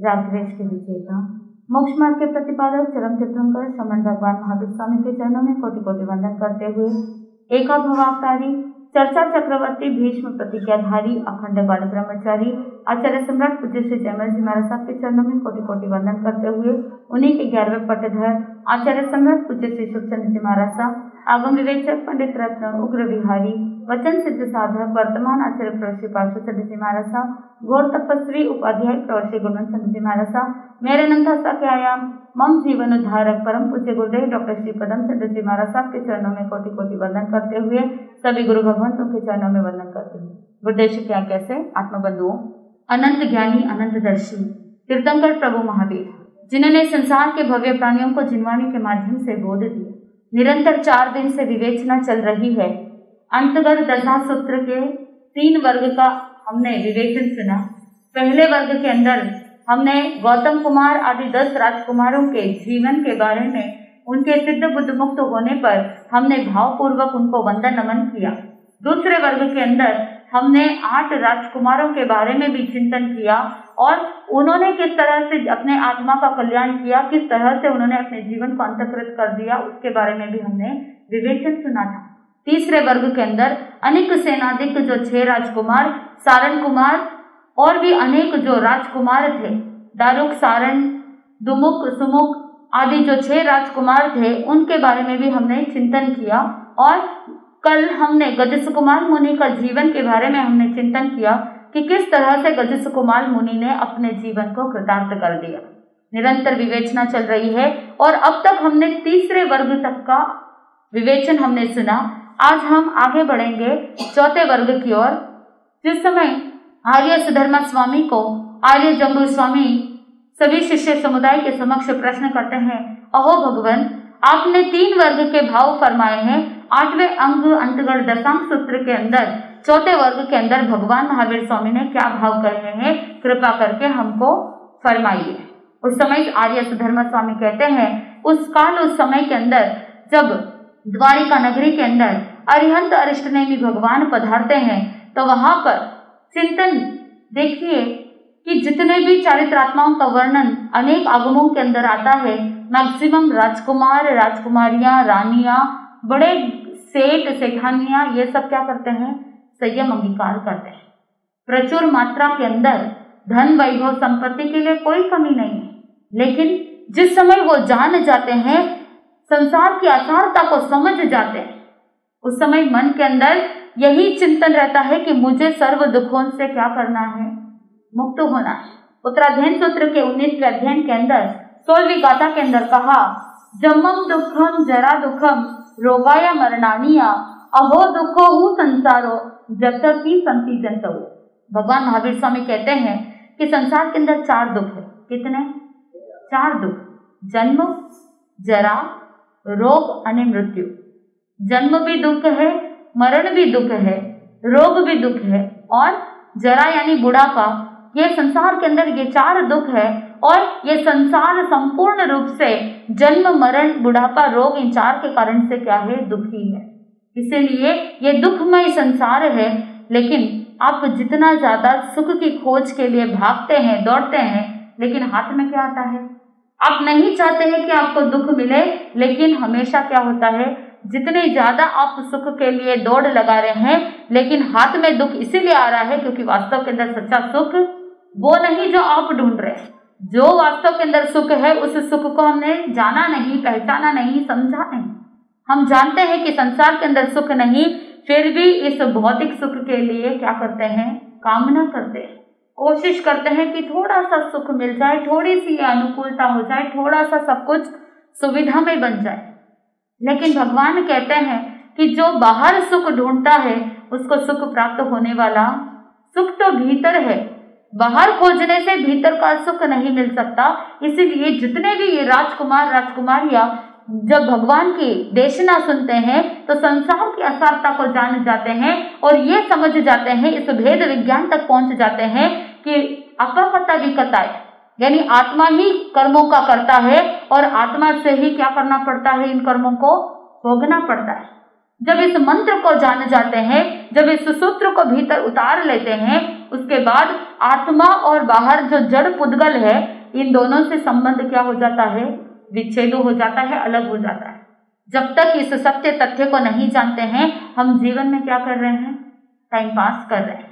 रागद्वेष के विजेता, मोक्ष मार्ग के प्रतिपादक, चरम तीर्थंकर श्रमण भगवान महावीर स्वामी के चरणों में कोटि कोटि वंदन करते हुए एका भवावतारी, चर्चा चक्रवर्ती, भीष्म प्रतिज्ञाधारी, अखंड बाल ब्रह्मचारी आचार्य सम्राट पूज्य श्री जयमल जी महाराज साहब के चरणों में कोटि कोटि वंदन करते हुए उन्हीं के 11वें पट्टधर आचार्य सम्राट पूज्य श्री सुखचंद्र जी महाराज साहब, आगम विवेचक, पंडित रत्न, उग्र विहारी, वचन सिद्ध साधक, वर्तमान आचार्य प्रवर श्री पार्श्वचंद्र जी महाराज साहब, घोर तपस्वी उपाध्याय प्रवर श्री गुणवंत चंद्र जी महाराज साहब, मेरे नंदा के आयाम मम जीवन उद्धारक परम पूज्य गुरुदेव डॉक्टर श्री पदम चंद्र जी महाराज साहब के चरणों में कोटि कोटि वंदन करते हुए सभी गुरु भगवंतों के चरणों में वंदन करते हुए गुरुदेव की क्या कैसे आत्मबंधुओं, अनंत ज्ञानी, अनंत दर्शी तीर्थंकर प्रभु महावीर, जिन्होंने संसार के भव्य प्राणियों को जिनवाणी के माध्यम से बोध दिया। निरंतर 4 दिन से विवेचना चल रही है। अंतगत दशा सूत्र के 3 वर्ग का हमने विवेचन सुना। पहले वर्ग के अंदर हमने गौतम कुमार आदि 10 राजकुमारों के जीवन के बारे में, उनके सिद्ध बुद्ध मुक्त होने पर हमने भावपूर्वक उनको वंदन नमन किया। दूसरे वर्ग के अंदर हमने 8 राजकुमारों के बारे में भी चिंतन किया और उन्होंने किस तरह से अपने आत्मा का कल्याण किया, किस तरह से उन्होंने अपने जीवन को अंतकृत कर दिया, उसके बारे में भी हमने विवेचन सुना था। तीसरे वर्ग के अंदर अनेक सेनाधिक जो 6 राजकुमार, सारण कुमार और भी अनेक जो राजकुमार थे, दारुक, सारण, दुमुक, सुमुक आदि जो 6 राजकुमार थे, उनके बारे में भी हमने चिंतन किया। और कल हमने गजस कुमार मुनि का जीवन के बारे में हमने चिंतन किया कि किस तरह से गजस कुमार मुनि ने अपने जीवन को कृतार्थ कर दिया। निरंतर विवेचना चल रही है और अब तक हमने तीसरे वर्ग तक का विवेचन हमने सुना। आज हम आगे बढ़ेंगे चौथे वर्ग की ओर। जिस समय आर्य सुधर्मा स्वामी को आर्य जम्बू स्वामी सभी शिष्य समुदाय के समक्ष प्रश्न करते हैं, अहो भगवान, आपने 3 वर्ग के भाव फरमाए हैं। 8वें अंग अंतगढ़ दशांग सूत्र के अंदर चौथे वर्ग के अंदर भगवान महावीर स्वामी ने क्या भाव कहे हैं, कृपा करके हमको फरमाइए। उस समय आर्य सुधर्मा स्वामी कहते हैं, उस काल उस समय के अंदर जब द्वारिका नगरी के अंदर अरिहंत अरिष्टनेमी भगवान पधारते हैं तो वहां पर चिंतन देखिए कि जितने भी चारित्रात्माओं का वर्णन अनेक आगमों के अंदर आता है, मैक्सिमम राजकुमार, राजकुमारियां, रानियां, बड़े सेठ, सेठानियां, ये सब क्या करते हैं, संयम अंगीकार करते हैं। प्रचुर मात्रा के अंदर धन, वैभव, संपत्ति के लिए कोई कमी नहीं है, लेकिन जिस समय वो जान जाते हैं, संसार की असारता को समझ जाते हैं, उस समय मन के अंदर यही चिंतन रहता है कि मुझे सर्व दुखों से क्या करना है, मुक्त होना है। उत्तराध्ययन सूत्र के 19वें अध्ययन के अंदर 16वीं गाथा के अंदर कहा, जन्मम दुखम जरा दुखम रोगाया मरणानिया अहो दुखो हु संसारो जब तक की संति जंतु। भगवान महावीर स्वामी कहते हैं कि संसार के अंदर 4 दुख है। कितने? 4 दुख, जन्म, जरा, रोग और मृत्यु। जन्म भी दुख है, मरण भी दुख है, रोग भी दुख है और जरा यानी बुढ़ापा। ये संसार के अंदर ये 4 दुख है और ये संसार संपूर्ण रूप से जन्म, मरण, बुढ़ापा, रोग, इन 4 के कारण से क्या है, दुखी है। इसीलिए ये दुखमय संसार है। लेकिन आप जितना ज्यादा सुख की खोज के लिए भागते हैं, दौड़ते हैं, लेकिन हाथ में क्या आता है? आप नहीं चाहते हैं कि आपको दुख मिले, लेकिन हमेशा क्या होता है, जितने ज्यादा आप सुख के लिए दौड़ लगा रहे हैं, लेकिन हाथ में दुख इसीलिए आ रहा है क्योंकि वास्तव के अंदर सच्चा सुख वो नहीं जो आप ढूंढ रहे हैं। जो वास्तव के अंदर सुख है, उस सुख को हमने जाना नहीं, पहचाना नहीं, समझा नहीं। हम जानते हैं कि संसार के अंदर सुख नहीं, फिर भी इस भौतिक सुख के लिए क्या करते हैं, कामना करते हैं, कोशिश करते हैं कि थोड़ा सा सुख मिल जाए, थोड़ी सी अनुकूलता हो जाए, थोड़ा सा सब कुछ सुविधा में बन जाए। लेकिन भगवान कहते हैं कि जो बाहर सुख ढूंढता है उसको सुख प्राप्त होने वाला सुख तो भीतर है। बाहर खोजने से भीतर का सुख नहीं मिल सकता। इसीलिए जितने भी ये राजकुमार, राजकुमारियां जब भगवान की देशना सुनते हैं तो संसार की असारता को जान जाते हैं और ये समझ जाते हैं, इस भेद विज्ञान तक पहुंच जाते हैं कि अपकता विकता है, यानी आत्मा ही कर्मों का करता है और आत्मा से ही क्या करना पड़ता है, इन कर्मों को भोगना पड़ता है। जब इस मंत्र को जान जाते हैं, जब इस सूत्र को भीतर उतार लेते हैं उसके बाद आत्मा और बाहर जो जड़ पुद्गल है, इन दोनों से संबंध क्या हो जाता है, विच्छेद हो जाता है, अलग हो जाता है। जब तक इस सत्य तथ्य को नहीं जानते हैं, हम जीवन में क्या कर रहे हैं, टाइम पास कर रहे हैं।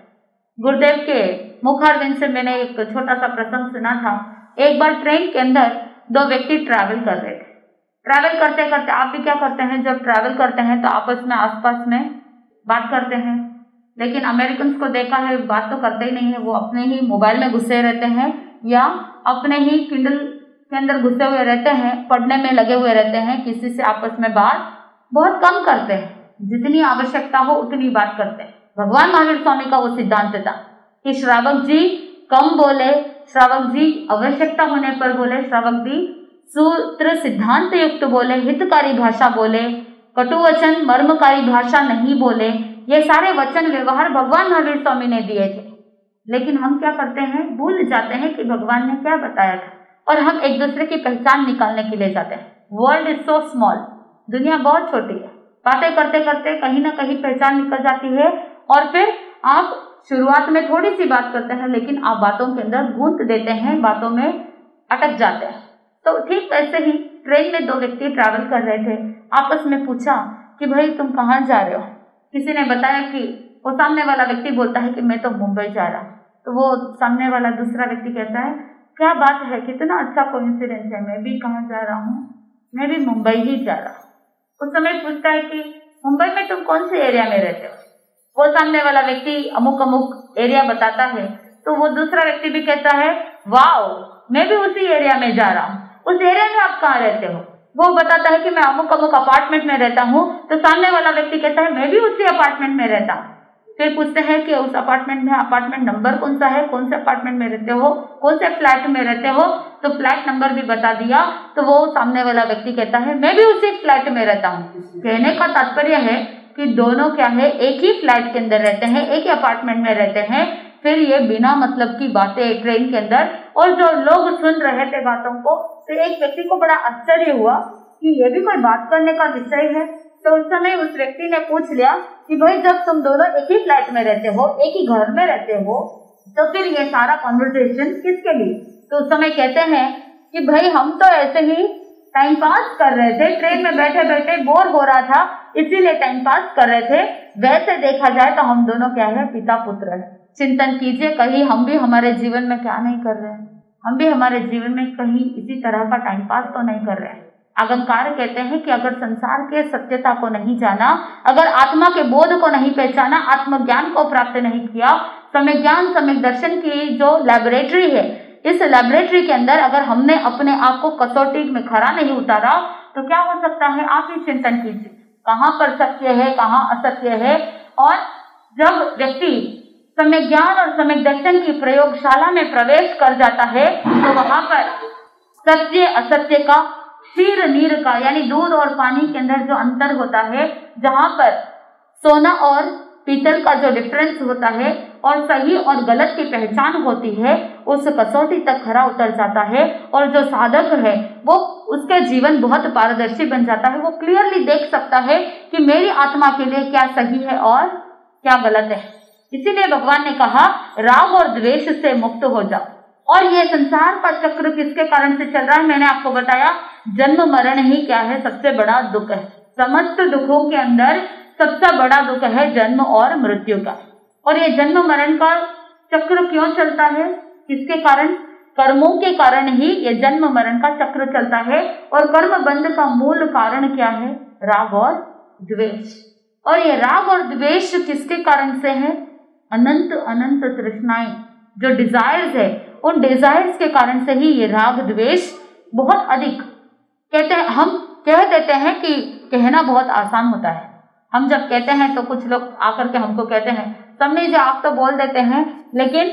गुरुदेव के मुखारविंद से मैंने एक छोटा सा प्रसंग सुना था। एक बार ट्रेन के अंदर दो व्यक्ति ट्रैवल कर रहे थे। ट्रैवल करते करते आप भी क्या करते हैं, जब ट्रैवल करते हैं तो आपस में आसपास में बात करते हैं, लेकिन अमेरिकन को देखा है बात तो करते ही नहीं है, वो अपने ही मोबाइल में घुसे रहते हैं या अपने ही किंडल के अंदर घुसे हुए रहते हैं, पढ़ने में लगे हुए रहते हैं, किसी से आपस में बात बहुत कम करते हैं, जितनी आवश्यकता हो उतनी बात करते हैं। भगवान महावीर स्वामी का वो सिद्धांत था कि श्रावक जी कम बोले, श्रावक जी आवश्यकता होने पर बोले, श्रावक जी सूत्र सिद्धांत युक्त बोले, हितकारी भाषा बोले, कटुवचन मर्मकारी भाषा नहीं बोले। ये सारे वचन व्यवहार भगवान महावीर स्वामी ने दिए थे, लेकिन हम क्या करते हैं, भूल जाते हैं कि भगवान ने क्या बताया था, और हम एक दूसरे की पहचान निकालने के लिए जाते हैं। वर्ल्ड इज सो स्मॉल, दुनिया बहुत छोटी है। बातें करते करते कहीं ना कहीं पहचान निकल जाती है, और फिर आप शुरुआत में थोड़ी सी बात करते हैं, लेकिन आप बातों के अंदर गूंथ देते हैं, बातों में अटक जाते हैं। तो ठीक वैसे ही ट्रेन में दो व्यक्ति ट्रैवल कर रहे थे। आपस में पूछा कि भाई तुम कहाँ जा रहे हो। किसी ने बताया कि वो सामने वाला व्यक्ति बोलता है कि मैं तो मुंबई जा रहा हूँ। तो वो सामने वाला दूसरा व्यक्ति कहता है क्या बात है, कितना अच्छा कोइंसिडेंस है, मैं भी कहाँ जा रहा हूँ, मैं भी मुंबई ही जा रहा हूँ। उस समय पूछता है कि मुंबई में तुम कौन से एरिया में रहते हो। वो सामने वाला व्यक्ति अमुक अमुक एरिया बताता है, तो वो दूसरा व्यक्ति भी कहता है वाओ, मैं भी उसी एरिया में जा रहा हूँ। उस एरिया में आप कहाँ रहते हो। वो बताता है कि मैं अमुक अमुक अपार्टमेंट में रहता हूँ। तो सामने वाला व्यक्ति कहता है मैं भी उसी अपार्टमेंट में रहता हूँ। फिर पूछते हैं कि उस अपार्टमेंट में अपार्टमेंट नंबर कौन सा है, कौन से अपार्टमेंट में रहते हो, कौन से फ्लैट में रहते हो। तो फ्लैट नंबर भी बता दिया। तो वो सामने वाला व्यक्ति कहता है मैं भी उसी फ्लैट में रहता हूँ। कहने का तात्पर्य है कि दोनों क्या है, एक ही फ्लैट के अंदर रहते हैं, एक ही अपार्टमेंट में रहते हैं। फिर ये बिना मतलब की बातें ट्रेन के अंदर, और जो लोग सुन रहे थे बातों को, तो एक व्यक्ति को बड़ा आश्चर्य हुआ कि ये भी कोई बात करने का विषय है। तो उस समय उस व्यक्ति ने पूछ लिया कि भाई जब तुम दोनों एक ही फ्लैट में रहते हो, एक ही घर में रहते हो, तो फिर ये सारा कॉन्वर्सेशन किसके लिए। तो उस समय कहते हैं कि भाई हम तो ऐसे ही टाइम पास कर रहे थे, ट्रेन में बैठे बैठे बोर हो रहा था, इसीलिए टाइम पास कर रहे थे। वैसे देखा जाए तो हम दोनों क्या है, पिता पुत्र है। चिंतन कीजिए कहीं हम भी हमारे जीवन में क्या नहीं कर रहे हैं, हम भी हमारे जीवन में कहीं इसी तरह का टाइम पास तो नहीं कर रहे हैं। आगमकार कहते हैं कि अगर संसार के सत्यता को नहीं जाना, अगर आत्मा के बोध को नहीं पहचाना, आत्मज्ञान को प्राप्त नहीं किया, समय ज्ञान समय दर्शन की जो लैबोरेटरी है, इस लैबोरेटरी के अंदर अगर हमने अपने आप को कसौटी में खरा नहीं उतारा, तो क्या हो सकता है। आप ही चिंतन कीजिए कहाँ पर सत्य है, कहाँ असत्य है। और जब व्यक्ति समय ज्ञान और समय दर्शन की प्रयोगशाला में प्रवेश कर जाता है, तो वहां पर सत्य असत्य का, क्षीर नीर का, यानी दूध और पानी के अंदर जो अंतर होता है, जहां पर सोना और पीतल का जो डिफरेंस होता है और सही और गलत की पहचान होती है, उस कसौटी तक खरा उतर जाता है। और जो साधक है वो उसके जीवन बहुत पारदर्शी बन जाता है। वो क्लियरली देख सकता है कि मेरी आत्मा के लिए क्या सही है और क्या गलत है। इसीलिए भगवान ने कहा राग और द्वेष से मुक्त हो जाओ। और ये संसार का चक्र किसके कारण से चल रहा है, मैंने आपको बताया, जन्म मरण ही क्या है, सबसे बड़ा दुख है। समस्त दुखों के अंदर सबसे बड़ा दुख है जन्म और मृत्यु का। और ये जन्म मरण का चक्र क्यों चलता है, किसके कारण, कर्मों के कारण ही ये जन्म मरण का चक्र चलता है। और कर्म बंध का मूल कारण क्या है, राग और द्वेष। और ये राग और द्वेष किसके कारण से है, अनंत अनंत तृष्णाएं, जो डिजायर्स है, उन डिजायर्स के कारण से ही ये राग द्वेष बहुत अधिक। कहते हैं, हम कह देते हैं कि कहना बहुत आसान होता है। हम जब कहते हैं तो कुछ लोग आकर के हमको कहते हैं समझे जो आप तो बोल देते हैं, लेकिन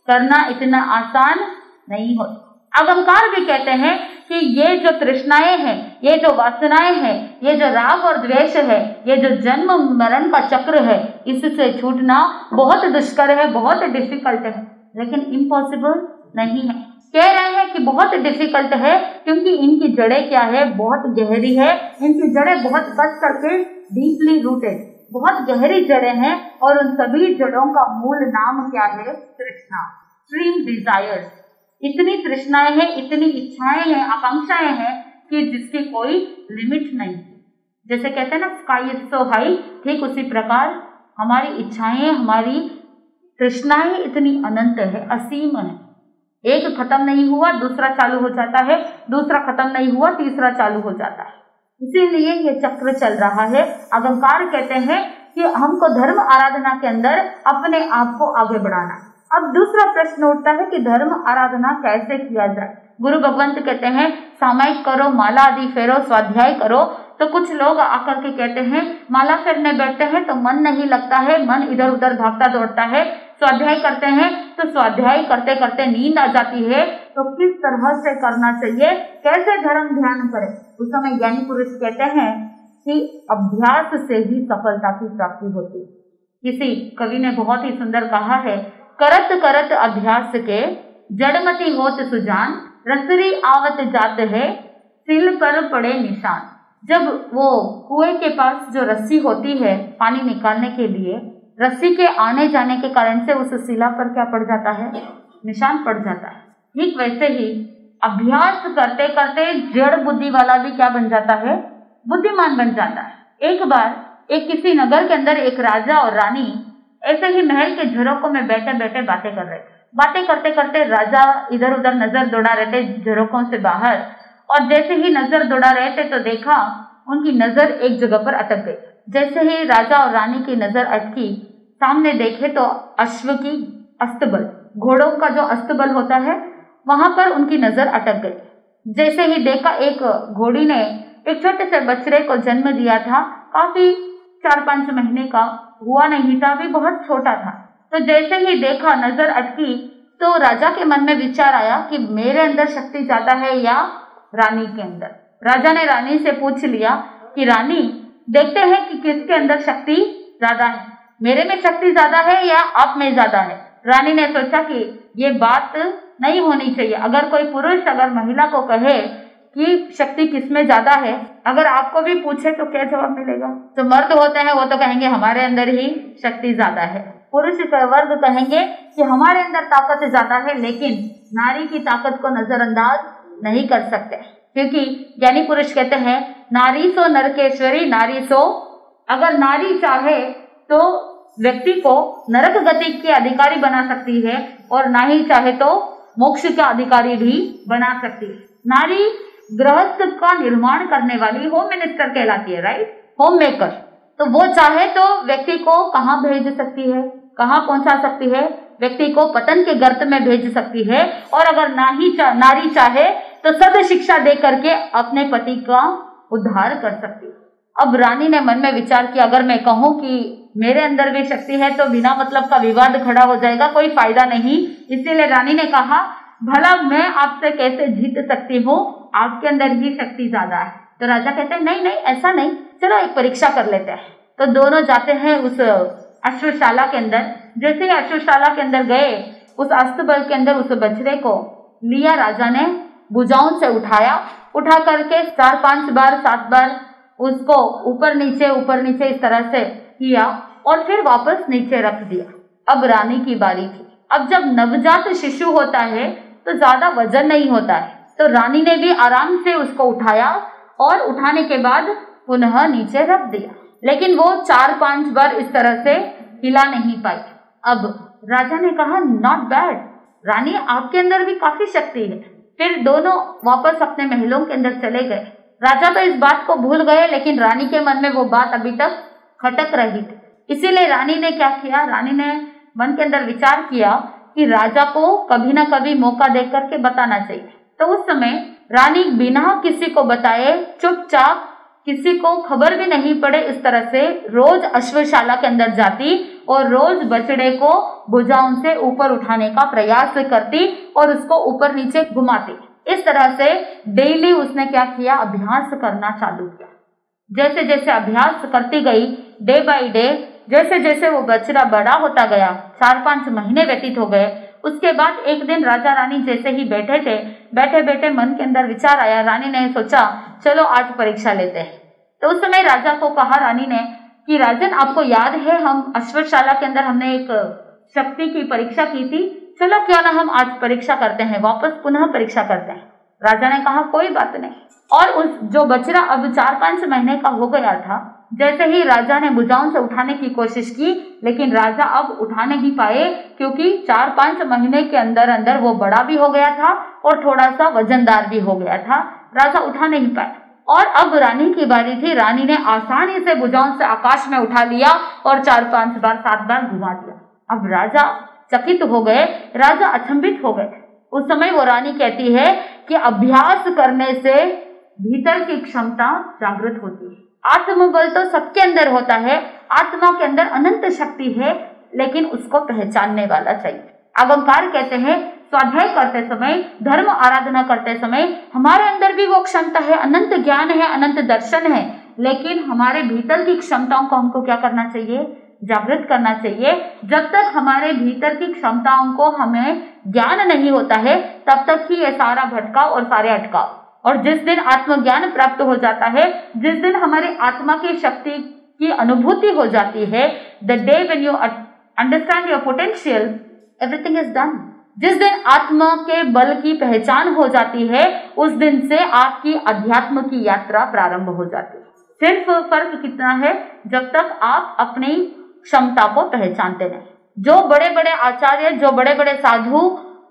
करना इतना आसान नहीं होता। आगमकार भी कहते हैं कि ये जो तृष्णाएं हैं, ये जो वासनाएं हैं, ये जो राग और द्वेष है, ये जो जन्म मरण का चक्र है, इससे छूटना बहुत दुष्कर है, बहुत डिफिकल्ट है, लेकिन इम्पॉसिबल नहीं है। कह रहे हैं कि बहुत डिफिकल्ट है क्योंकि इनकी जड़ें क्या है, बहुत गहरी है, इनकी जड़ें बहुत कस करके डीपली रूटेड, बहुत गहरी जड़ें हैं और उन सभी जड़ों का मूल नाम क्या है? तृष्णा, एक्सट्रीम डिजायर्स। इतनी तृष्णाएं हैं, इतनी इच्छाएं हैं, आकांक्षाएं हैं कि जिसकी कोई लिमिट नहीं। जैसे कहते हैं ना स्काई इज सो हाई, ठीक उसी प्रकार हमारी इच्छाएं, हमारी तृष्णाएं इतनी अनंत है, असीम है। एक खत्म नहीं हुआ दूसरा चालू हो जाता है, दूसरा खत्म नहीं हुआ तीसरा चालू हो जाता है। इसीलिए ये चक्र चल रहा है। अहंकार कहते हैं कि हमको धर्म आराधना के अंदर अपने आप को आगे बढ़ाना। अब दूसरा प्रश्न उठता है कि धर्म आराधना कैसे किया जाए। गुरु भगवंत कहते हैं सामायिक करो, माला आदि फेरो, स्वाध्याय करो। तो कुछ लोग आकर के कहते हैं माला फेरने बैठते हैं तो मन नहीं लगता है, मन इधर उधर भागता दौड़ता है। स्वाध्याय करते हैं तो स्वाध्याय करते करते नींद आ जाती है। तो किस तरह से करना चाहिए, कैसे धर्म ध्यान करें? उस समय ज्ञानी पुरुष कहते हैं कि अभ्यास से ही सफलता की प्राप्ति होती। किसी कवि ने बहुत ही सुंदर कहा है, करत करत अभ्यास के जड़मती होत सुजान, रसरी आवत जात है सिल पर पड़े निशान। जब वो कुएं के पास जो रस्सी होती है पानी निकालने के लिए, रस्सी के आने जाने के कारण से उस शिला पर क्या पड़ जाता है? निशान पड़ जाता है। ठीक वैसे ही अभ्यास करते करते जड़ बुद्धि वाला भी क्या बन जाता है? बुद्धिमान बन जाता है। एक बार एक किसी नगर के अंदर एक राजा और रानी ऐसे ही महल के झरोकों में बैठे बैठे बातें कर रहे थे। बातें करते करते राजा इधर उधर नजर दौड़ा रहे थे झरोकों से बाहर, और जैसे ही नजर दौड़ा रहे थे तो देखा उनकी नजर एक जगह पर अटक गई। जैसे ही राजा और रानी की नजर अटकी, सामने देखे तो अश्व की अस्तबल, घोड़ों का जो अस्तबल होता है वहां पर उनकी नजर अटक गई। जैसे ही देखा एक घोड़ी ने एक छोटे से बछड़े को जन्म दिया था, काफी 4-5 महीने का हुआ नहीं था, अभी बहुत छोटा था। तो जैसे ही देखा नजर अटकी तो राजा के मन में विचार आया कि मेरे अंदर शक्ति ज्यादा है या रानी के अंदर। राजा ने रानी से पूछ लिया कि रानी, देखते हैं कि किसके अंदर शक्ति ज्यादा है, मेरे में शक्ति ज्यादा है या आप में ज्यादा है। रानी ने सोचा कि ये बात नहीं होनी चाहिए। अगर कोई पुरुष अगर महिला को कहे कि शक्ति किसमें ज्यादा है, अगर आपको भी पूछे तो क्या जवाब मिलेगा? जो मर्द होते हैं वो तो कहेंगे हमारे अंदर ही शक्ति ज्यादा है। पुरुष का वर्ग कहेंगे कि हमारे अंदर ताकत ज्यादा है, लेकिन नारी की ताकत को नजरअंदाज नहीं कर सकते, क्योंकि ज्ञानी पुरुष कहते हैं नारी सो नरकेश्वरी, नारी सो, अगर नारी चाहे तो व्यक्ति को नरक गति के अधिकारी बना सकती है और ना ही चाहे तो मोक्ष का अधिकारी भी बना सकती है। नारी गृहस्थ का निर्माण करने वाली होम मिनिस्टर कहलाती है, राइट, होम मेकर। तो वो चाहे तो व्यक्ति को कहाँ भेज सकती है, कहाँ पहुंचा सकती है? व्यक्ति को पतन के गर्त में भेज सकती है। और अगर नारी चाहे तो सद शिक्षा दे करके अपने पति का उद्धार कर सकती है। अब रानी ने मन में विचार किया, अगर मैं कहूं कि मेरे अंदर भी शक्ति है तो बिना मतलब का विवाद खड़ा हो जाएगा, कोई फायदा नहीं। इसीलिए रानी ने कहा, भला मैं आपसे कैसे जीत सकती हूँ, आपके अंदर ही शक्ति ज्यादा है। तो राजा कहते हैं नहीं नहीं ऐसा नहीं, चलो एक परीक्षा कर लेते हैं। तो दोनों जाते हैं उस अश्वशाला के अंदर। जैसे ही अश्वशाला के अंदर गए, उस अस्तबल के अंदर उस बछड़े को लिया, राजा ने भुजाओं से उठा करके 4-5 बार 7 बार उसको ऊपर नीचे इस तरह से किया और फिर वापस नीचे रख दिया। अब रानी की बारी थी। अब जब नवजात शिशु होता है तो ज्यादा वजन नहीं होता है, तो रानी ने भी आराम से उसको उठाया और उठाने के बाद पुनः नीचे रख दिया, लेकिन वो 4-5 बार इस तरह से हिला नहीं पाई। अब राजा ने कहा नॉट बैड, रानी आपके अंदर भी काफी शक्ति है। फिर दोनों वापस अपने महलों के अंदर चले गए। राजा तो इस बात को भूल गए, लेकिन रानी के मन में वो बात अभी तक खटक रही थी। इसीलिए रानी ने क्या किया, रानी ने मन के अंदर विचार किया कि राजा को कभी ना कभी मौका दे करके बताना चाहिए। तो उस समय रानी बिना किसी को बताए चुपचाप, किसी को खबर भी नहीं पड़े, इस तरह से रोज अश्वशाला के अंदर जाती और रोज बछड़े को भुजाओं से ऊपर उठाने का प्रयास करती और उसको ऊपर नीचे घुमाती। इस तरह से डेली उसने क्या किया, अभ्यास करना चालू किया। जैसे जैसे अभ्यास करती गई, डे बाय डे, जैसे जैसे वो बछड़ा बड़ा होता गया, 4-5 महीने व्यतीत हो गए। उसके बाद एक दिन राजा रानी जैसे ही बैठे थे, बैठे बैठे मन के अंदर विचार आया। रानी ने सोचा चलो आज परीक्षा लेते हैं। तो उस समय राजा को कहा रानी ने कि राजन, आपको याद है हम अश्वशाला के अंदर हमने एक शक्ति की परीक्षा की थी, चलो क्यों ना हम आज परीक्षा करते हैं, वापस पुनः परीक्षा करते हैं। राजा ने कहा कोई बात नहीं। और उस जो बछड़ा अब 4-5 महीने का हो गया था, जैसे ही राजा ने भुजाओं से उठाने की कोशिश की, लेकिन राजा अब उठा नहीं पाए, क्योंकि 4-5 महीने के अंदर अंदर वो बड़ा भी हो गया था और थोड़ा सा वजनदार भी हो गया था। राजा उठा नहीं पाए और अब रानी की बारी थी। रानी ने आसानी से भुजाओं से आकाश में उठा लिया और 4-5 बार 7 बार घुमा दिया। अब राजा चकित हो गए, राजा अचंभित हो गए। उस समय वो रानी कहती है कि अभ्यास करने से भीतर की क्षमता जागृत होती है। आत्मबल तो सबके अंदर होता है, आत्मा के अंदर अनंत शक्ति है, लेकिन उसको पहचानने वाला चाहिए। अगमकार कहते हैं स्वाध्याय करते समय, धर्म आराधना करते समय हमारे अंदर भी वो क्षमता है, अनंत ज्ञान है, अनंत दर्शन है, लेकिन हमारे भीतर की क्षमताओं को हमको क्या करना चाहिए? जागृत करना चाहिए। जब तक हमारे भीतर की क्षमताओं को हमें ज्ञान नहीं होता है, तब तक ही ये सारा भटकाव और सारे अटकाव। और जिस दिन आत्मज्ञान प्राप्त हो जाता है, जिस दिन हमारी आत्मा की शक्ति की अनुभूति हो जाती है, the day when you understand your potential, everything is done. जिस दिन आत्मा के बल की पहचान हो जाती है, उस दिन से आपकी अध्यात्म की यात्रा प्रारंभ हो जाती है। सिर्फ फर्क कितना है? जब तक आप अपनी क्षमता को पहचानते नहीं। जो बड़े बड़े आचार्य, जो बड़े बड़े साधु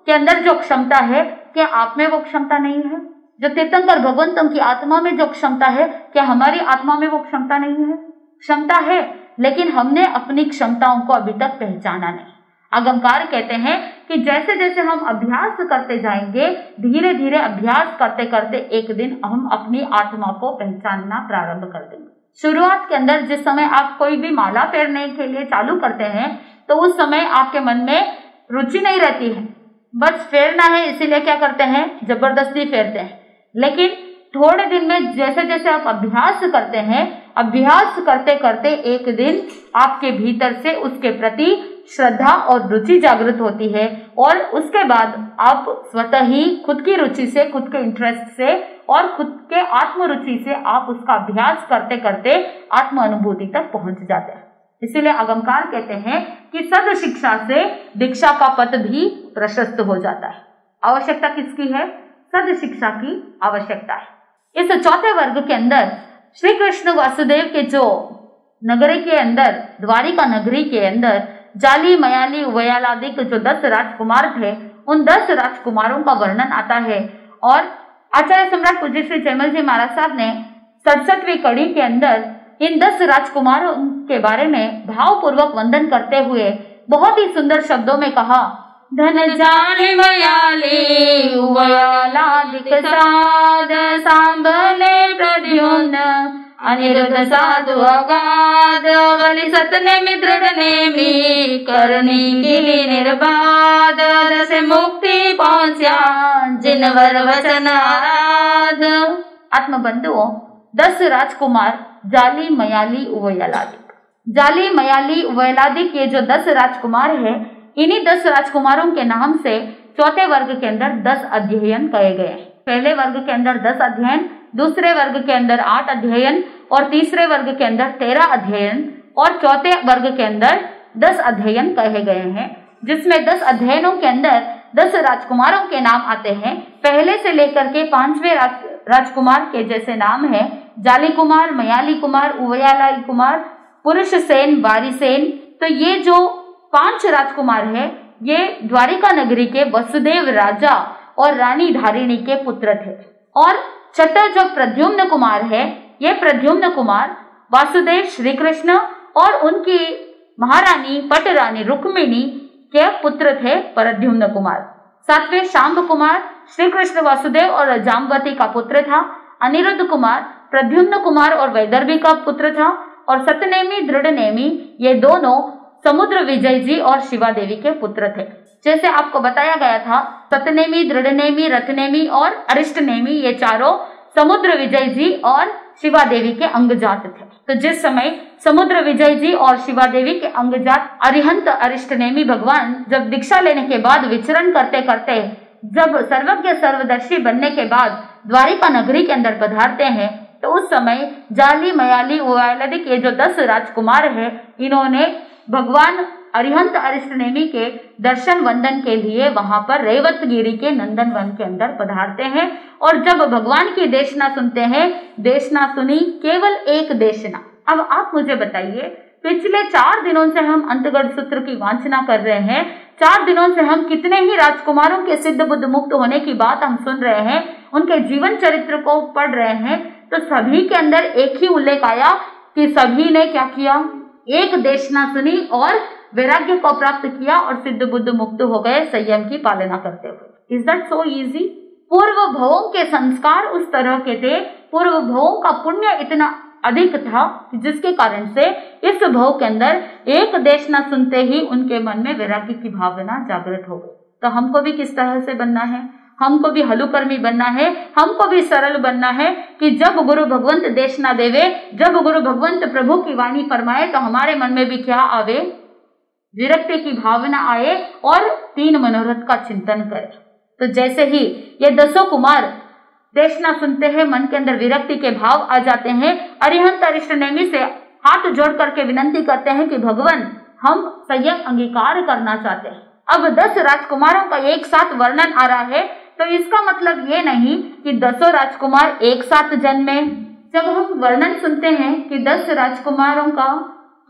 के अंदर जो क्षमता है, क्या आप में वो क्षमता नहीं है? जो तीर्थंकर भगवंतों की आत्मा में जो क्षमता है, क्या हमारी आत्मा में वो क्षमता नहीं है? क्षमता है, लेकिन हमने अपनी क्षमताओं को अभी तक पहचाना नहीं। आगमकार कहते हैं कि जैसे जैसे हम अभ्यास करते जाएंगे, धीरे धीरे अभ्यास करते करते एक दिन हम अपनी आत्मा को पहचानना प्रारंभ कर देंगे। शुरुआत के अंदर जिस समय आप कोई भी माला फेरने के लिए चालू करते हैं, तो उस समय आपके मन में रुचि नहीं रहती है, बस फेरना है, इसीलिए क्या करते हैं? जबरदस्ती फेरते हैं। लेकिन थोड़े दिन में जैसे जैसे आप अभ्यास करते हैं, अभ्यास करते करते एक दिन आपके भीतर से उसके प्रति श्रद्धा और रुचि जागृत होती है, और उसके बाद आप स्वतः ही खुद की रुचि से, खुद के इंटरेस्ट से और खुद के आत्म रुचि से आप उसका अभ्यास करते करते आत्म अनुभूति तक पहुंच जाते हैं। इसीलिए आगमकार कहते हैं कि सद शिक्षा से दीक्षा का पथ भी प्रशस्त हो जाता है। आवश्यकता किसकी है? सद शिक्षा की आवश्यकता है। इस चौथे वर्ग के अंदर श्री कृष्ण वासुदेव के जो नगरी के अंदर, द्वारिका नगरी के अंदर जाली, मयाली, उभयालादिक जो 10 राजकुमार थे, उन 10 राजकुमारों का वर्णन आता है। और आचार्य सम्राट पूज्य श्री जयमल जी महाराज साहब ने 67वीं कड़ी के अंदर इन 10 राजकुमारों के बारे में भावपूर्वक वंदन करते हुए बहुत ही सुंदर शब्दों में कहा, धन जाने मयाली उभयालादिक साध, सांबले प्रद्युम्न अनिरुद्ध साधु अगाध, बलि सतनेमि दृढ़नेमि करनी कीली निर्बाध, दसे मुक्ति पहुंचा जिनवर वचन आराध। आत्मबंधुओं, 10 राजकुमार जाली, मयाली, उभयालादिक। जाली, मयाली, उभयालादिक ये जो 10 राजकुमार है, इन्हीं 10 राजकुमारों के नाम से चौथे वर्ग के अंदर 10 अध्ययन कहे गए हैं। पहले वर्ग के अंदर 10 अध्ययन, दूसरे वर्ग के अंदर 8 अध्ययन, और तीसरे वर्ग के अंदर 13 अध्ययन, और चौथे वर्ग के अंदर 10 अध्ययन कहे गए हैं, जिसमें 10 अध्ययनों के अंदर 10 राजकुमारों के नाम आते हैं। पहले से लेकर के 5वें राजकुमार के जैसे नाम है जाली कुमार, मयाली कुमार, उभयालाई कुमार, पुरुष सेन, बारी सेन। तो ये जो 5 राजकुमार है, ये द्वारिका नगरी के वसुदेव राजा और रानी धारिणी के पुत्र थे। और छठा जो प्रद्युम्न कुमार है, ये प्रद्युम्न कुमार वासुदेव, श्री कृष्ण और उनकी महारानी पटरानी रुक्मिणी के पुत्र थे प्रद्युम्न कुमार। 7वें शांब कुमार श्री कृष्ण, वासुदेव और जाम्बवती का पुत्र था। अनिरुद्ध कुमार प्रद्युम्न कुमार और वैदर्भी का पुत्र था। और सतनेमी, दृढ़नेमी ये दोनों समुद्र विजय जी और शिवा देवी के पुत्र थे। जैसे आपको बताया गया था, सतनेमी, दृढ़नेमी, रथनेमी और अरिष्टनेमी ये चारों समुद्र विजय जी और शिवा देवी के अंगजात थे। तो जिस समय समुद्र विजय जी और शिवा देवी के अंगजात अरिहंत अरिष्टनेमी भगवान जब दीक्षा लेने के बाद विचरण करते करते, जब सर्वज्ञ सर्वदर्शी बनने के बाद द्वारिका नगरी के अंदर पधारते हैं, तो उस समय जाली मयाली वयालादि के जो 10 राजकुमार हैं, इन्होंने भगवान अरिहंत अरिष्टनेमि के दर्शन वंदन के लिए वहां पर रेवतगिरी के नंदन वन के अंदर पधारते हैं। और जब भगवान की देशना सुनते हैं, देशना सुनी केवल एक देशना। अब आप मुझे बताइए, पिछले 4 दिनों से हम अंतगढ़ सूत्र की वांछना कर रहे हैं, 4 दिनों से हम कितने ही राजकुमारों के सिद्ध बुद्ध मुक्त होने की बात हम सुन रहे हैं, उनके जीवन चरित्र को पढ़ रहे हैं, तो सभी के अंदर एक ही उल्लेख आया कि सभी ने क्या किया, एक देशना सुनी और वैराग्य को प्राप्त किया और सिद्ध बुद्ध मुक्त हो गए संयम की पालना करते हुए। Is that so easy? पूर्व भवों के संस्कार उस तरह के थे, पूर्व भवों का पुण्य इतना अधिक था जिसके कारण से इस भव के अंदर एक देशना सुनते ही उनके मन में वैराग्य की भावना जागृत हो गई। तो हमको भी किस तरह से बनना है? हमको भी हलुकर्मी बनना है, हमको भी सरल बनना है कि जब गुरु भगवंत देशना देवे, जब गुरु भगवंत प्रभु की वाणी फरमाए तो हमारे मन में भी क्या आवे, विरक्ति की भावना आए और 3 मनोरथ का चिंतन करे। तो जैसे ही ये 10 कुमार देशना सुनते हैं, मन के अंदर विरक्ति के भाव आ जाते हैं, अरिहंत अरिष्टनेमि से हाथ जोड़ करके विनंती करते हैं कि भगवान हम संयम अंगीकार करना चाहते हैं। अब 10 राजकुमारों का एक साथ वर्णन आ रहा है, तो इसका मतलब ये नहीं कि 10 राजकुमार एक साथ जन्मे। जब हम वर्णन सुनते हैं कि 10 राजकुमारों का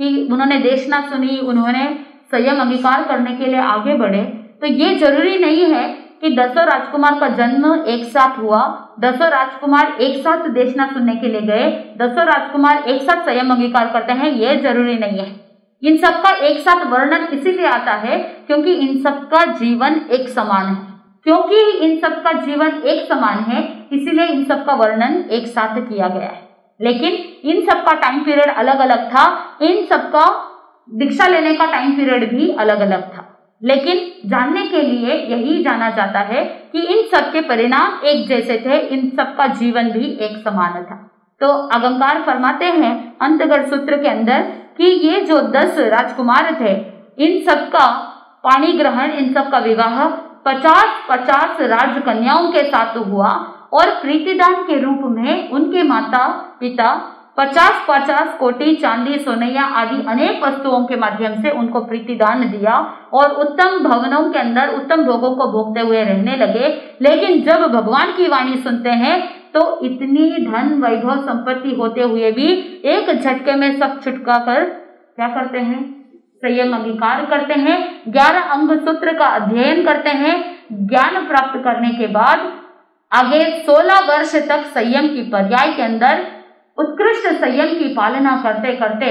कि उन्होंने देशना सुनी, उन्होंने संयम अंगीकार करने के लिए आगे बढ़े, तो ये जरूरी नहीं है कि 10 राजकुमार का जन्म एक साथ हुआ, 10 राजकुमार एक साथ देशना सुनने के लिए गए, 10 राजकुमार एक साथ संयम अंगीकार करते हैं, ये जरूरी नहीं है। इन सबका एक साथ वर्णन इसीलिए आता है क्योंकि इन सबका जीवन एक समान है, क्योंकि इन सबका जीवन एक समान है, इसीलिए इन सबका वर्णन एक साथ किया गया है। लेकिन इन सबका टाइम पीरियड अलग अलग था, इन सबका दीक्षा लेने का टाइम पीरियड भी अलग अलग था, लेकिन जानने के लिए यही जाना जाता है कि इन सब के परिणाम एक जैसे थे, इन सबका जीवन भी एक समान था। तो अगंकार फरमाते हैं अंतगढ़ सूत्र के अंदर कि ये जो 10 राजकुमार थे, इन सबका पाणी ग्रहण, इन सबका विवाह 50-50 राजकन्याओं के साथ हुआ और प्रीतिदान के रूप में उनके माता पिता 50-50 कोटि चांदी सोनैया आदि अनेक वस्तुओं के माध्यम से उनको प्रीतिदान दिया और उत्तम भवनों के अंदर उत्तम भोगों को भोगते हुए रहने लगे। लेकिन जब भगवान की वाणी सुनते हैं तो इतनी धन वैभव संपत्ति होते हुए भी एक झटके में सब छुटका कर क्या करते हैं, संयम अंगीकार करते हैं, 11 अंग सूत्र का अध्ययन करते हैं। ज्ञान प्राप्त करने के बाद आगे 16 वर्ष तक संयम की पर्याय के अंदर उत्कृष्ट संयम की पालना करते करते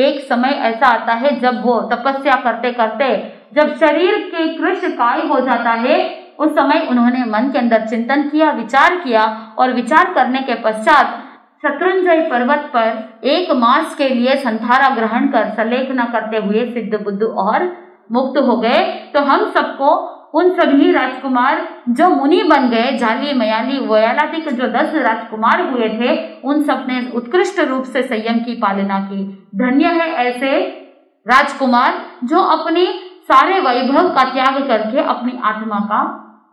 एक समय ऐसा आता है जब वो तपस्या करते करते जब शरीर के कृष्ण काय हो जाता है, उस समय उन्होंने मन के अंदर चिंतन किया, विचार किया और विचार करने के पश्चात शत्रुंजय पर्वत पर 1 मास के लिए संथारा ग्रहण कर सलेखना करते हुए सिद्ध बुद्ध और मुक्त हो गए। तो हम सबको उन सभी राजकुमार जो मुनि बन गए, जाली मयाली वयालादि के जो 10 राजकुमार हुए थे, उन सब ने उत्कृष्ट रूप से संयम की पालना की। धन्य है ऐसे राजकुमार जो अपने सारे वैभव का त्याग करके अपनी आत्मा का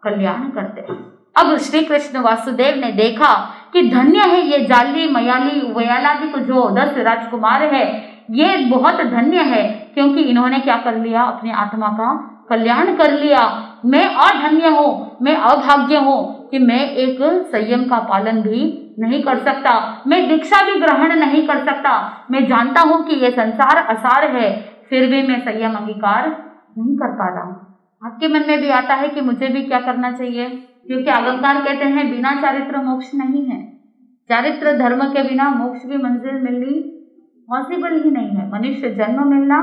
कल्याण करते हैं। अब श्री कृष्ण वासुदेव ने देखा कि धन्य है ये जाली मयाली वयालादि को जो 10 राजकुमार है, ये बहुत धन्य है क्योंकि इन्होंने क्या कर लिया, अपनी आत्मा का कल्याण कर लिया। मैं अधन्य हूँ, मैं अभाग्य हूँ कि मैं एक संयम का पालन भी नहीं कर सकता, मैं दीक्षा भी ग्रहण नहीं कर सकता। मैं जानता हूँ कि ये संसार असार है, फिर भी मैं संयम अंगीकार नहीं कर पा रहा हूँ। आपके मन में भी आता है कि मुझे भी क्या करना चाहिए, क्योंकि अगंकार कहते हैं बिना चारित्र मोक्ष नहीं है, चारित्र धर्म के बिना मोक्ष की मंजिल मिलनी पॉसिबल ही नहीं है। मनुष्य जन्म मिलना,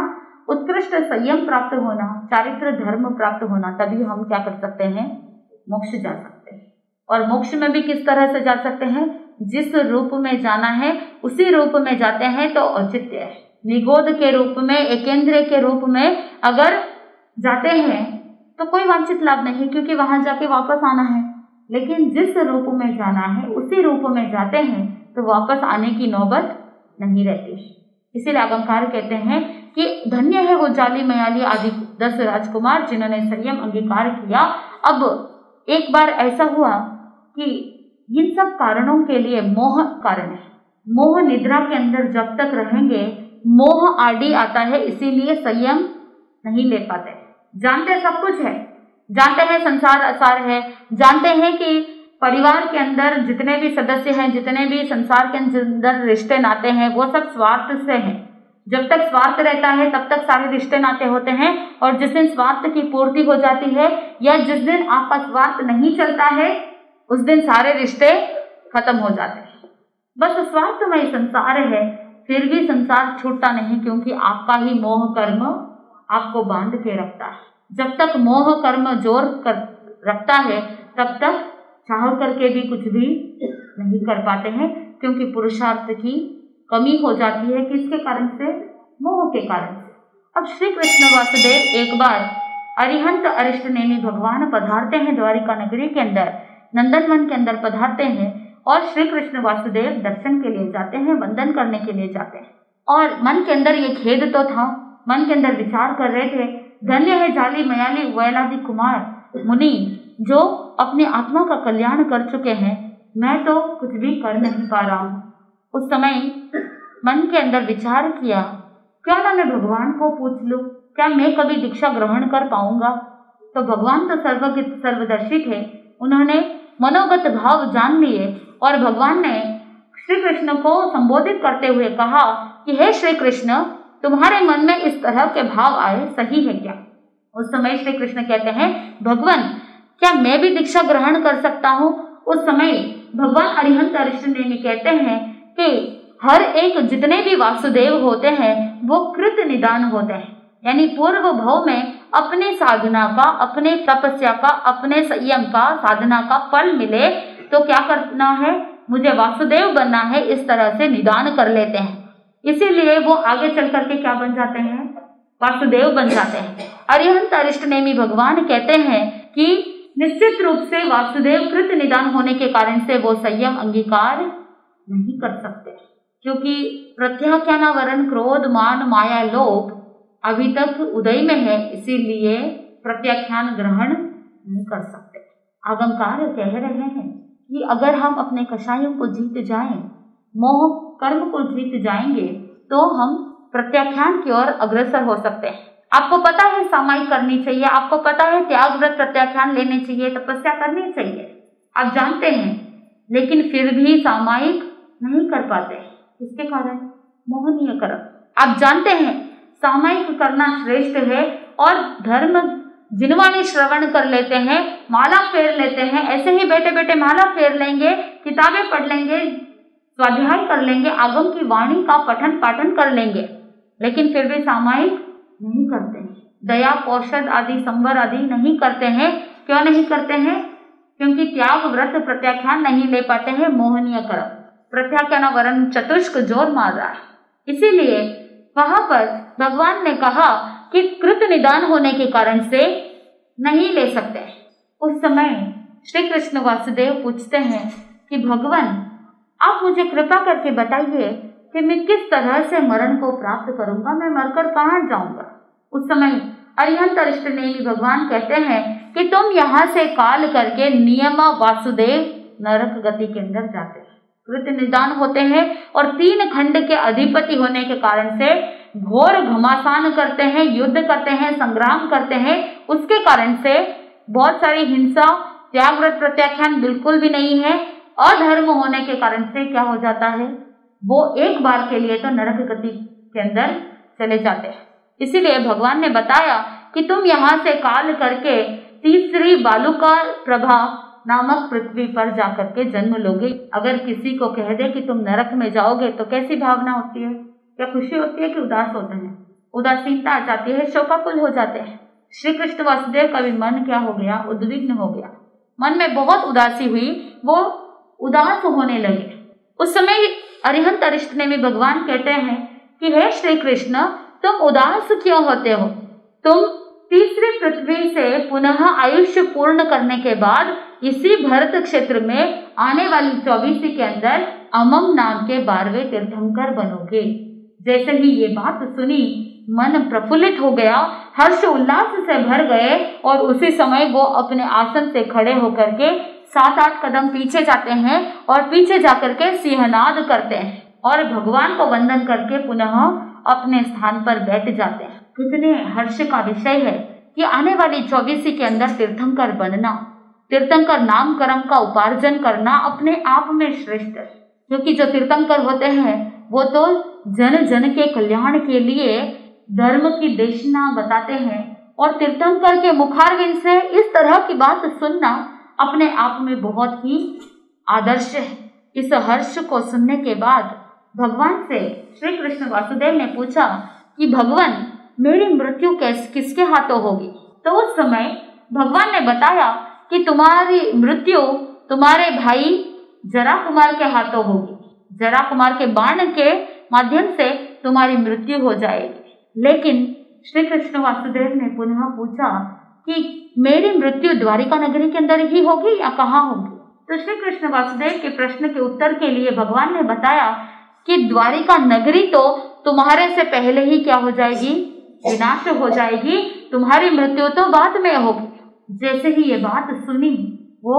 उत्कृष्ट संयम प्राप्त होना, चारित्र धर्म प्राप्त होना, तभी हम क्या कर सकते हैं, मोक्ष जा सकते हैं। और मोक्ष में भी किस तरह से जा सकते हैं, जिस रूप में जाना है उसी रूप में जाते हैं तो औचित्य है। निगोद के रूप में, एकेंद्र के रूप में अगर जाते हैं तो कोई वांछित लाभ नहीं, क्योंकि वहां जाके वापस आना है। लेकिन जिस रूप में जाना है उसी रूप में जाते हैं तो वापस आने की नौबत नहीं रहती। इसीलिए अगंकार कहते हैं कि धन्य है वो जाली मयाली आदि 10 राजकुमार जिन्होंने संयम अंगीकार किया। अब एक बार ऐसा हुआ कि इन सब कारणों के लिए मोह कारण है। मोह निद्रा के अंदर जब तक रहेंगे मोह आदि आता है, इसीलिए संयम नहीं ले पाते। जानते सब कुछ है, जानते हैं संसार असार है, जानते हैं कि परिवार के अंदर जितने भी सदस्य हैं, जितने भी संसार के अंदर रिश्ते नाते हैं, वो सब स्वार्थ से हैं। जब तक स्वार्थ रहता है तब तक सारे रिश्ते नाते होते हैं, और जिस दिन स्वार्थ की पूर्ति हो जाती है या जिस दिन आपका स्वार्थ नहीं चलता है उस दिन सारे रिश्ते खत्म हो जाते हैं। बस स्वार्थमय संसार है, फिर भी संसार छूटता नहीं, क्योंकि आपका ही मोह कर्म आपको बांध के रखता है। जब तक मोह कर्म जोर कर रखता है तब तक चाह करके भी कुछ भी नहीं कर पाते हैं, क्योंकि पुरुषार्थ की कमी हो जाती है। किसके कारण से? मोह के कारण से। अब श्री कृष्ण वासुदेव एक बार अरिहंत अरिष्ट नेमी भगवान पधारते हैं द्वारिका नगरी के अंदर, नंदन वन के अंदर पधारते हैं, और श्री कृष्ण वासुदेव दर्शन के लिए जाते हैं, वंदन करने के लिए जाते हैं। और मन के अंदर ये खेद तो था, मन के अंदर विचार कर रहे थे, धन्य है जाली मयाली वैलादि कुमार मुनि जो अपनी आत्मा का कल्याण कर चुके हैं, मैं तो कुछ भी कर नहीं पा रहा हूँ। उस समय मन के अंदर विचार किया, क्या ना मैं भगवान को पूछ लूं, क्या मैं कभी दीक्षा ग्रहण कर पाऊंगा? तो भगवान तो सर्वज्ञ सर्वदर्शी थे, उन्होंने मनोगत भाव जान लिए और भगवान ने श्री कृष्ण को संबोधित करते हुए कहा कि हे श्री कृष्ण, तुम्हारे मन में इस तरह के भाव आए सही है क्या? उस समय श्री कृष्ण कहते हैं, भगवान क्या मैं भी दीक्षा ग्रहण कर सकता हूँ? उस समय भगवान अरिहंत अरिष्ट नेमि कहते हैं कि हर एक जितने भी वासुदेव होते हैं वो कृत निदान होते हैं, यानी पूर्व भव में अपने साधना का, अपने तपस्या का, अपने संयम का, साधना का फल मिले तो क्या करना है, मुझे वासुदेव बनना है, इस तरह से निदान कर लेते हैं। इसीलिए वो आगे चल करके क्या बन जाते हैं? वासुदेव बन जाते हैं। अरिहंत अरिष्ट नेमि भगवान कहते हैं कि निश्चित रूप से वासुदेव कृत निदान होने के कारण से वो संयम अंगीकार नहीं कर सकते, क्योंकि प्रत्याख्यानावरण क्रोध मान माया लोभ अभी तक उदय में है, इसीलिए प्रत्याख्यान ग्रहण नहीं कर सकते। आगमकार कह रहे हैं कि अगर हम अपने कषायों को जीत जाएं, मोह कर्म को जीत जाएंगे तो हम प्रत्याख्यान की ओर अग्रसर हो सकते हैं। आपको पता है सामायिक करनी चाहिए, आपको पता है त्याग व्रत प्रत्याख्यान लेने चाहिए, तपस्या करनी चाहिए, आप जानते हैं, लेकिन फिर भी सामायिक नहीं कर पाते। इसके कारण मोहनीय कर्म। आप जानते हैं सामायिक करना श्रेष्ठ है, और धर्म जिनवाणी श्रवण कर लेते हैं, माला फेर लेते हैं, ऐसे ही बैठे बैठे माला फेर लेंगे, किताबें पढ़ लेंगे, स्वाध्याय कर लेंगे, आगम की वाणी का पठन पाठन कर लेंगे, लेकिन फिर भी सामायिक नहीं करते हैं। दया पौषध आदि संवर आदि नहीं करते हैं। क्यों नहीं करते हैं? क्योंकि त्याग व्रत प्रत्याख्यान नहीं ले पाते हैं। मोहनीय कर्म प्रत्याख्यान वरण चतुष्क जोर मार रहा है। इसीलिए वहां पर भगवान ने कहा कि कृत निदान होने के कारण से नहीं ले सकते। उस समय श्री कृष्ण वासुदेव पूछते हैं कि भगवान आप मुझे कृपा करके बताइए कि मैं किस तरह से मरण को प्राप्त करूंगा, मैं मरकर कहाँ जाऊंगा? उस समय अरिहंत अरिष्ट नेमि भगवान कहते हैं कि तुम यहाँ से काल करके नियम वासुदेव नरक गति के अंदर जाते हैं, कृत निदान होते हैं, और 3 खंड के अधिपति होने के कारण से घोर घमासान करते हैं, युद्ध करते हैं, संग्राम करते हैं। उसके कारण से बहुत सारी हिंसा, त्याग व्रत प्रत्याख्यान बिल्कुल भी नहीं है। अधर्म होने के कारण से क्या हो जाता है, वो एक बार के लिए तो नरक गति के अंदर चले जाते हैं। इसीलिए भगवान ने बताया कि तुम यहाँ से काल करके तीसरी बालुका प्रभा नामक पृथ्वी पर जाकर के जन्म लोगे। अगर किसी को कह दे कि तुम नरक में जाओगे तो कैसी भावना होती है? क्या खुशी होती है कि उदास होते हैं? उदासीनता आ जाती है, शोकाकुल हो जाते हैं। श्री कृष्ण वासुदेव का भी मन क्या हो गया? उद्विग्न हो गया, मन में बहुत उदासी हुई, वो उदास होने लगे। उस समय अरिहंत अरिष्ट नेमि भगवान कहते हैं कि हे श्री कृष्ण, तुम उदास क्यों होते हो? तुम तीसरी पृथ्वी से पुनः आयुष्य पूर्ण करने के बाद इसी भरत क्षेत्र में आने वाली 24 के अंदर अमम नाम के 12वें तीर्थंकर बनोगे। जैसे ही ये बात सुनी मन प्रफुल्लित हो गया, हर्ष उल्लास से भर गए, और उसी समय वो अपने आसन से खड़े होकर के 7-8 कदम पीछे जाते हैं और पीछे जाकर के सिंहनाद करते हैं और भगवान को वंदन करके पुनः अपने स्थान पर बैठ जाते हैं। कितने हर्ष का विषय है कि आने वाली 24 के अंदर तीर्थंकर बनना, तीर्थंकर नाम कर्म का उपार्जन करना अपने आप में श्रेष्ठ है। क्योंकि जो तीर्थंकर होते हैं वो तो जन जन के कल्याण के लिए धर्म की देशना बताते हैं और तीर्थंकर के मुखारविंद से इस तरह की बात सुनना अपने आप में बहुत ही आदर्श है। इस हर्ष को सुनने के बाद भगवान से श्री कृष्ण वासुदेव ने पूछा कि भगवान मेरी मृत्यु किसके हाथों होगी? तो उस समय भगवान ने बताया कि तुम्हारी मृत्यु तुम्हारे भाई जरा कुमार के हाथों होगी। जरा कुमार के बाण के माध्यम से तुम्हारी मृत्यु हो जाएगी। लेकिन श्री कृष्ण वासुदेव ने पुनः पूछा कि मेरी मृत्यु द्वारिका नगरी के अंदर ही होगी या कहाँ होगी? तो श्री कृष्ण वासुदेव के प्रश्न के उत्तर के लिए भगवान ने बताया कि द्वारिका नगरी तो तुम्हारे से पहले ही क्या हो जाएगी? विनाश हो जाएगी। तुम्हारी मृत्यु तो बाद में होगी। जैसे ही ये बात सुनी वो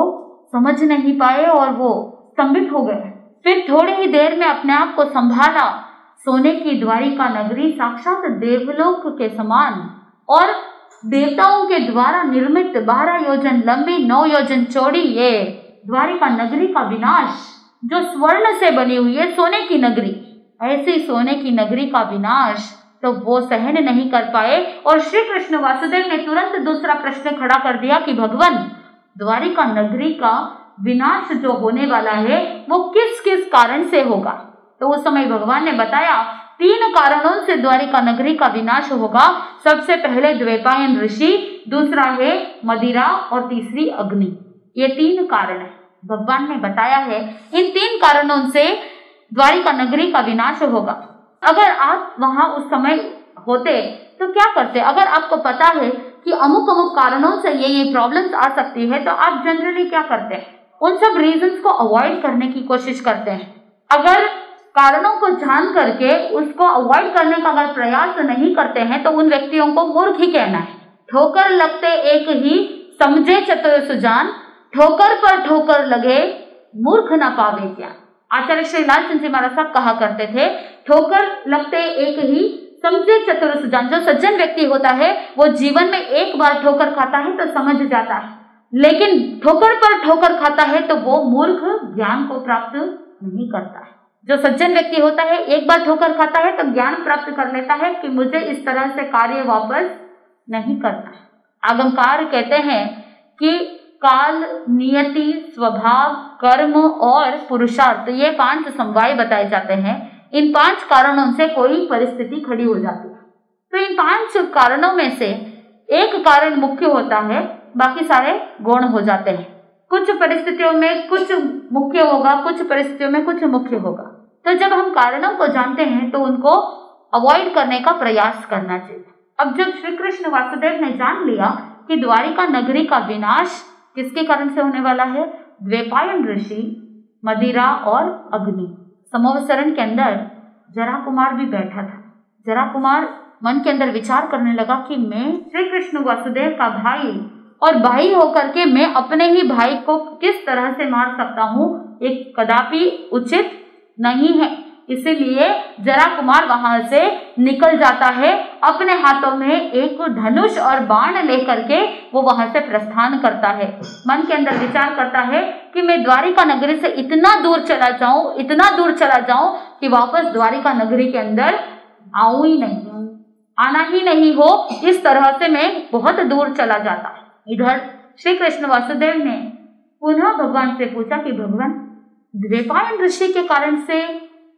समझ नहीं पाए और वो स्तंभित हो गए। फिर थोड़ी ही देर में अपने आप को संभाला। सोने की द्वारिका नगरी साक्षात देवलोक के समान और देवताओं के द्वारा निर्मित 12 योजन लंबी 9 योजन चौड़ी ये द्वारिका नगरी का विनाश, जो स्वर्ण से बनी हुई है सोने की नगरी, ऐसी सोने की नगरी का विनाश तो वो सहन नहीं कर पाए और श्री कृष्ण वासुदेव ने तुरंत दूसरा प्रश्न खड़ा कर दिया कि भगवान द्वारिका नगरी का विनाश जो होने वाला है वो किस किस कारण से होगा? तो उस समय भगवान ने बताया 3 कारणों से द्वारिका नगरी का विनाश होगा। सबसे पहले द्वैपायन ऋषि, दूसरा है मदिरा और तीसरी अग्नि। ये 3 कारण है भगवान ने बताया है। इन 3 कारणों से द्वारिका नगरी का विनाश होगा। अगर आप वहां उस समय होते तो क्या करते? अगर आपको पता है कि अमुक अमुक कारणों से ये प्रॉब्लम्स आ सकती है तो आप जनरली क्या करते हैं? उन सब रीजंस को अवॉइड करने की कोशिश करते हैं। अगर कारणों को जान करके उसको अवॉइड करने का अगर प्रयास नहीं करते हैं तो उन व्यक्तियों को मूर्ख ही कहना है। ठोकर लगते एक ही समझे चतुर सुजान, ठोकर पर ठोकर लगे मूर्ख न पावे ज्ञान। आचार्य श्री लालचंद जी महाराज साहब कहा करते थे ठोकर लगते एक ही समझे चतुर सुजान। जो सज्जन व्यक्ति होता है वो जीवन में एक बार ठोकर खाता है तो समझ जाता है, लेकिन ठोकर पर ठोकर खाता है तो वो मूर्ख ज्ञान को प्राप्त नहीं करता है। जो सज्जन व्यक्ति होता है एक बार ठोकर खाता है तो ज्ञान प्राप्त कर लेता है कि मुझे इस तरह से कार्य वापस नहीं करना है। आगमकार कहते हैं कि काल, नियति, स्वभाव, कर्म और पुरुषार्थ ये 5 समवाय बताए जाते हैं। इन 5 कारणों से कोई परिस्थिति खड़ी हो जाती है। तो इन 5 कारणों में से एक कारण मुख्य होता है, बाकी सारे गौण हो जाते हैं। कुछ परिस्थितियों में कुछ मुख्य होगा, कुछ परिस्थितियों में कुछ मुख्य होगा। तो जब हम कारणों को जानते हैं तो उनको अवॉइड करने का प्रयास करना चाहिए। अब जब श्री कृष्ण वासुदेव ने जान लिया कि द्वारिका नगरी का विनाश किसके कारण से होने वाला है? द्वैपायन ऋषि, मदिरा और अग्नि। समोवसरण के अंदर जरा कुमार भी बैठा था। जरा कुमार मन के अंदर विचार करने लगा कि मैं श्री कृष्ण वासुदेव का भाई और भाई होकर के मैं अपने ही भाई को किस तरह से मार सकता हूँ, एक कदापि उचित नहीं है। इसीलिए जरा कुमार वहां से निकल जाता है, अपने हाथों में एक धनुष और बाण लेकर के वो वहां से प्रस्थान करता है। मन के अंदर विचार करता है कि मैं द्वारिका नगरी से इतना दूर चला जाऊं कि वापस द्वारिका नगरी के अंदर आऊं ही नहीं, आना ही नहीं हो। इस तरह से मैं बहुत दूर चला जाता। इधर श्री कृष्ण वासुदेव ने पुनः भगवान से पूछा कि भगवान द्वैपायन ऋषि के कारण से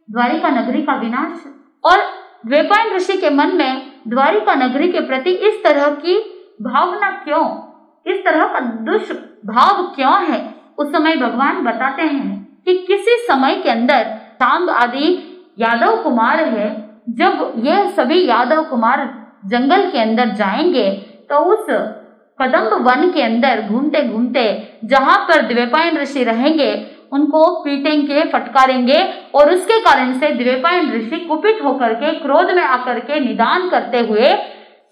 द्वारिका नगरी का विनाश और द्वैपायन ऋषि के मन में द्वारिका नगरी के प्रति इस तरह की भावना क्यों, इस तरह का दुष्भाव क्यों है? उस समय भगवान बताते हैं कि किसी समय के अंदर सांब आदि यादव कुमार है, जब ये सभी यादव कुमार जंगल के अंदर जाएंगे तो उस कदम्ब वन के अंदर घूमते घूमते जहां पर द्वैपायन ऋषि रहेंगे उनको पीटेंगे, फटकारेंगे और उसके कारण से द्वैपायन ऋषि कुपित होकर के क्रोध में आकर के निदान करते हुए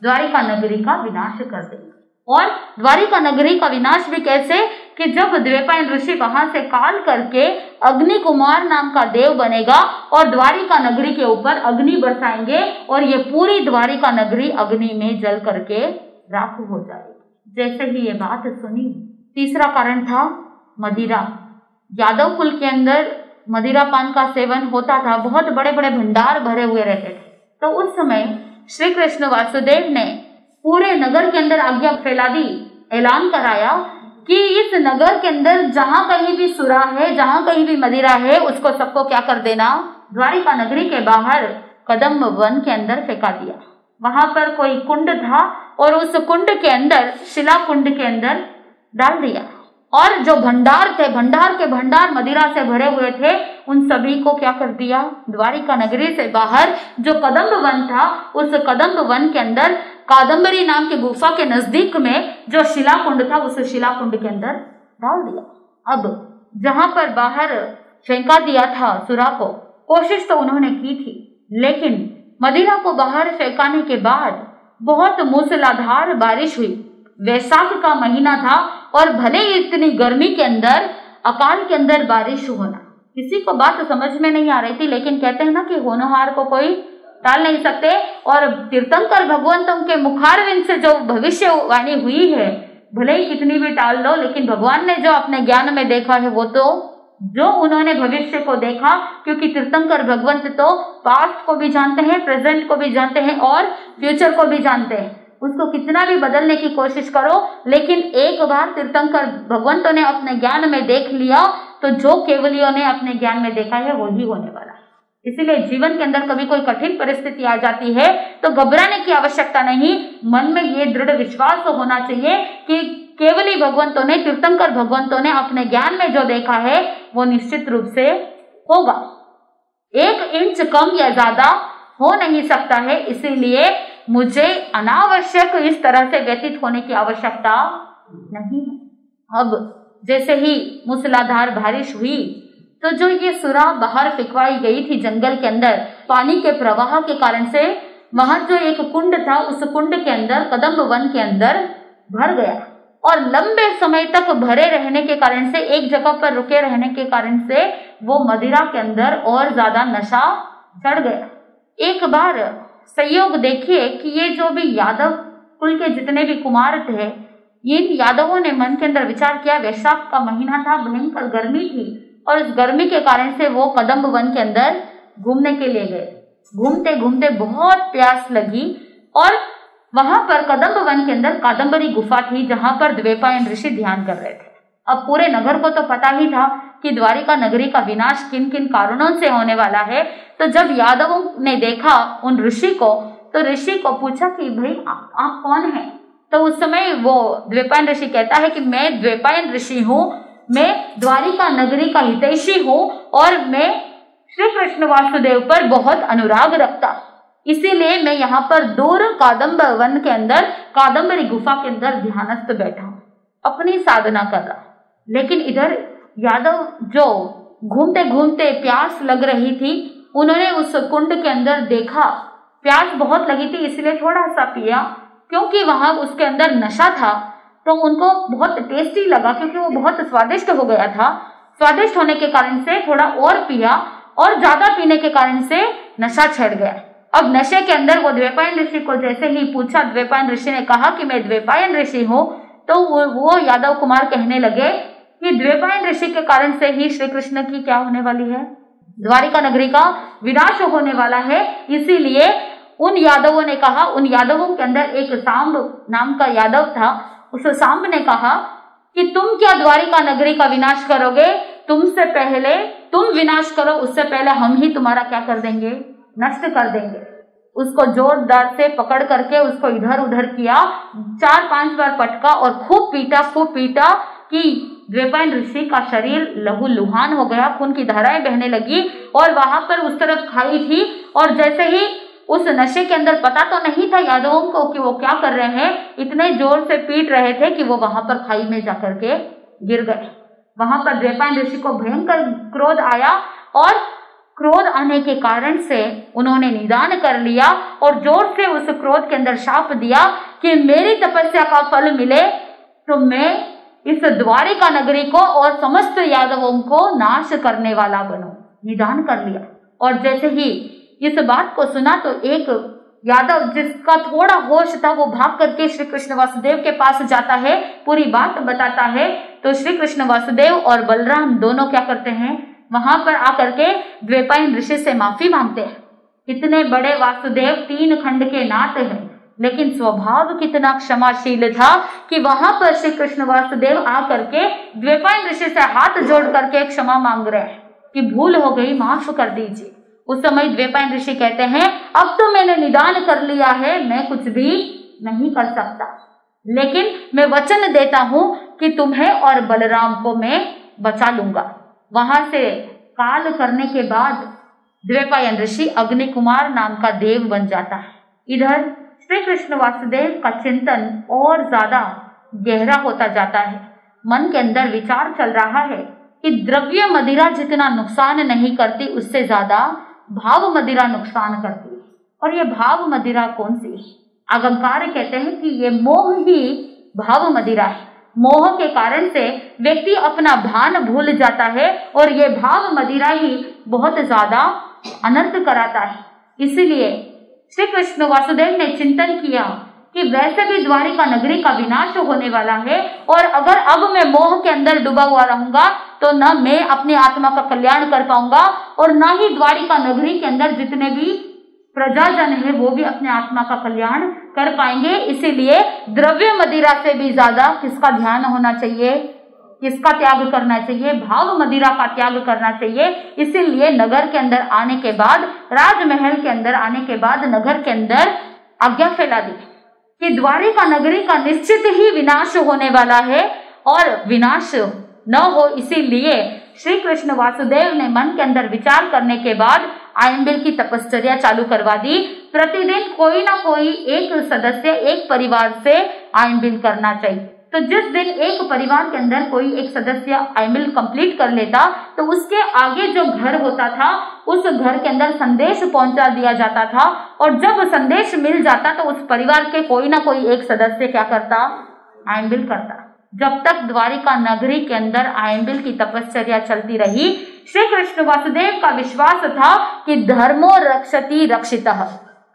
द्वारिका नगरी का विनाश कर देंगे। और द्वारिका नगरी का विनाश भी कैसे? कि जब द्वैपायन ऋषि वहां से काल करके अग्नि कुमार नाम का देव बनेगा और द्वारिका नगरी के ऊपर अग्नि बरसाएंगे और ये पूरी द्वारिका नगरी अग्नि में जल करके राख हो जाएगी। जैसे ही ये बात सुनी, तीसरा कारण था मदिरा। यादव कुल के अंदर मदिरा पान का सेवन होता था, बहुत बड़े बड़े भंडार भरे हुए रहते थे। तो उस समय श्री कृष्ण वासुदेव ने पूरे नगर के अंदर आज्ञा फैला दी, ऐलान कराया कि इस नगर के अंदर जहां कहीं भी सुरा है, जहां कहीं भी मदिरा है, उसको सबको क्या कर देना, द्वारिका नगरी के बाहर कदम्ब वन के अंदर फेंका दिया। वहां पर कोई कुंड था और उस कुंड के अंदर, शिला कुंड के अंदर डाल दिया और जो भंडार थे, भंडार के भंडार मदिरा से भरे हुए थे, उन सभी को क्या कर दिया, द्वारिका नगरी से बाहर जो कदम्ब वन था, उस कदम्ब वन के अंदर कादम्बरी नाम की गुफा के नजदीक में जो शिला कुंड था, उस शिला कुंड के अंदर डाल दिया। अब जहां पर बाहर फेंका दिया था सुरा को, कोशिश तो उन्होंने की थी, लेकिन मदिरा को बाहर फेंकाने के बाद बहुत मूसलाधार बारिश हुई। वैशाख का महीना था और भले ही इतनी गर्मी के अंदर, अकाल के अंदर बारिश होना, किसी को बात समझ में नहीं आ रही थी, लेकिन कहते हैं ना कि होनहार को कोई टाल नहीं सकते। और तीर्थंकर भगवंतों के मुखारविंद से जो भविष्यवाणी हुई है, भले ही कितनी भी टाल लो, लेकिन भगवान ने जो अपने ज्ञान में देखा है, वो तो जो उन्होंने भविष्य को देखा, क्योंकि तीर्थंकर भगवंत तो पास्ट को भी जानते हैं, प्रेजेंट को भी जानते हैं और फ्यूचर को भी जानते हैं। उसको कितना भी बदलने की कोशिश करो, लेकिन एक बार तीर्थंकर भगवंतों ने अपने ज्ञान में देख लिया, तो जो केवलियों ने अपने ज्ञान में देखा है वही होने वाला है। इसीलिए जीवन के अंदर कभी कोई कठिन परिस्थिति आ जाती है तो घबराने की आवश्यकता नहीं, मन में ये दृढ़ विश्वास होना चाहिए कि केवली भगवंतों ने, तीर्थंकर भगवंतों ने अपने ज्ञान में जो देखा है वो निश्चित रूप से होगा। 1 इंच कम या ज्यादा हो नहीं सकता है, इसीलिए मुझे अनावश्यक इस तरह से व्यतीत होने की आवश्यकता नहीं है। अब जैसे ही मूसलाधार बारिश हुई तो जो ये सुरा बाहर फेंकवाई गई थी जंगल के अंदर, पानी के प्रवाह के कारण से वहां जो एक कुंड था, उस कुंड के अंदर, कदम्ब वन के अंदर भर गया और लंबे समय तक भरे रहने के कारण से, एक जगह पर रुके रहने के कारण से वो मदिरा के अंदर और ज्यादा नशा चढ़ गया। एक बार संयोग देखिए कि ये जो भी यादव कुल के जितने भी कुमार थे, इन यादवों ने मन के अंदर विचार किया, वैशाख का महीना था, भयंकर गर्मी थी और इस गर्मी के कारण से वो कदम्ब वन के अंदर घूमने के लिए गए। घूमते घूमते बहुत प्यास लगी और वहां पर कदम्ब वन के अंदर कादम्बरी गुफा थी, जहां पर द्वैपायन ऋषि ध्यान कर रहे थे। अब पूरे नगर को तो पता ही था कि द्वारिका नगरी का विनाश किन किन कारणों से होने वाला है। तो जब यादवों ने देखा उन ऋषि को, तो ऋषि को पूछा कि भाई आप कौन हैं? तो उस समय वो द्वैपायन ऋषि कहता है कि मैं द्वैपायन ऋषि हूँ, मैं द्वारिका नगरी का हितैषी हूँ और मैं श्री कृष्ण वासुदेव पर बहुत अनुराग रखता, इसीलिए मैं यहाँ पर दूर कादम्ब वन के अंदर, कादम्बरी गुफा के अंदर ध्यानस्थ बैठा हूँ, अपनी साधना कर रहा। लेकिन इधर यादव जो घूमते घूमते प्यास लग रही थी, उन्होंने उस कुंड के अंदर देखा, प्यास बहुत लगी थी इसलिए थोड़ा सा पिया, क्योंकि वहां उसके अंदर नशा था तो उनको बहुत टेस्टी लगा, क्योंकि वो बहुत स्वादिष्ट हो गया था। स्वादिष्ट होने के कारण से थोड़ा और पिया और ज्यादा पीने के कारण से नशा चढ़ गया। अब नशे के अंदर वो द्वैपायन ऋषि को जैसे ही पूछा, द्वैपायन ऋषि ने कहा कि मैं द्वैपायन ऋषि हूँ, तो वो यादव कुमार कहने लगे कि द्वैपायन ऋषि के कारण से ही श्री कृष्ण की क्या होने वाली है, द्वारिका नगरी का विनाश होने वाला है। इसीलिए उन यादवों ने कहा, उन यादवों के अंदर एक सांब नाम का यादव था, उस सांब ने कहा कि तुम क्या द्वारिका नगरी का विनाश करोगे, तुमसे पहले तुम विनाश करो, उससे पहले हम ही तुम्हारा क्या कर देंगे, नष्ट कर देंगे। उसको जोरदार से पकड़ करके उसको इधर उधर किया, 4-5 बार पटका और खूब पीटा कि द्वैपायन ऋषि का शरीर लहूलुहान हो गया, खून की धाराएं बहने लगी। और वहां पर उस तरफ खाई थी और जैसे ही उस नशे के अंदर, पता तो नहीं था यादवों को कि वो क्या कर रहे हैं, इतने जोर से पीट रहे थे कि वो वहां पर खाई में जाकर के गिर गए। वहां पर द्वैपायन ऋषि को भयंकर क्रोध आया और क्रोध आने के कारण से उन्होंने निदान कर लिया और जोर से उस क्रोध के अंदर शाप दिया कि मेरी तपस्या का फल मिले तो मैं इस द्वारिका नगरी को और समस्त यादवों को नाश करने वाला बनो। निदान कर लिया। और जैसे ही इस बात को सुना तो एक यादव जिसका थोड़ा होश था वो भाग करके श्री कृष्ण वासुदेव के पास जाता है, पूरी बात बताता है। तो श्री कृष्ण वासुदेव और बलराम दोनों क्या करते हैं, वहां पर आकर के द्वैपायन ऋषि से माफी मांगते हैं। इतने बड़े वासुदेव 3 खंड के नाथ हैं, लेकिन स्वभाव कितना क्षमाशील था कि वहां पर श्री कृष्ण वासुदेव आकर के द्वैपायन ऋषि से हाथ जोड़ करके क्षमा मांग रहे हैं कि भूल हो गई, माफ कर दीजिए। उस समय द्वैपायन ऋषि कहते हैं अब तो मैंने निदान कर लिया है, मैं कुछ भी नहीं कर सकता, लेकिन मैं वचन देता हूं कि तुम्हें और बलराम को मैं बचा लूंगा। वहां से काल करने के बाद द्वैपायन ऋषि अग्नि कुमार नाम का देव बन जाता है। इधर श्री कृष्ण वासुदेव का चिंतन और ज्यादा गहरा होता जाता है। मन के अंदर विचार चल रहा है कि द्रव्य मदिरा जितना नुकसान नहीं करती, उससे ज्यादा भाव मदिरा नुकसान करती है। और ये भाव मदिरा कौन सी है? आगमकार कहते हैं कि ये मोह ही भाव मदिरा है। मोह के कारण से व्यक्ति अपना भान भूल जाता है और ये भाव मदिरा ही बहुत ज्यादा अनर्थ कराता है। इसीलिए श्री कृष्ण वासुदेव ने चिंतन किया कि वैसे भी द्वारिका नगरी का विनाश होने वाला है, और अगर अब मैं मोह के अंदर डूबा हुआ रहूंगा तो न मैं अपनी आत्मा का कल्याण कर पाऊंगा और न ही द्वारिका नगरी के अंदर जितने भी प्रजाजन है वो भी अपने आत्मा का कल्याण कर पाएंगे। इसीलिए द्रव्य मदिरा से भी ज्यादा किसका ध्यान होना चाहिए, किसका त्याग करना चाहिए? भाव मदिरा का त्याग करना चाहिए। इसीलिए नगर के अंदर आने के बाद, राजमहल के अंदर आने के बाद नगर के अंदर आज्ञा फैला दी कि द्वारिका नगरी का निश्चित ही विनाश होने वाला है और विनाश न हो, इसीलिए श्री कृष्ण वासुदेव ने मन के अंदर विचार करने के बाद आयंबिल की तपश्चर्या चालू करवा दी। प्रतिदिन कोई ना कोई एक सदस्य एक परिवार से आयंबिल करना चाहिए। तो जिस दिन एक परिवार के अंदर कोई एक सदस्य आयंबिल कंप्लीट कर लेता तो उसके आगे जो घर होता था उस घर के अंदर संदेश पहुंचा दिया जाता था, और जब संदेश मिल जाता तो उस परिवार के कोई ना कोई एक सदस्य क्या करता, आयंबिल करता। जब तक द्वारिका नगरी के अंदर आयंबिल की तपश्चर्या चलती रही, श्री कृष्ण वासुदेव का विश्वास था कि धर्मो रक्षति रक्षितः।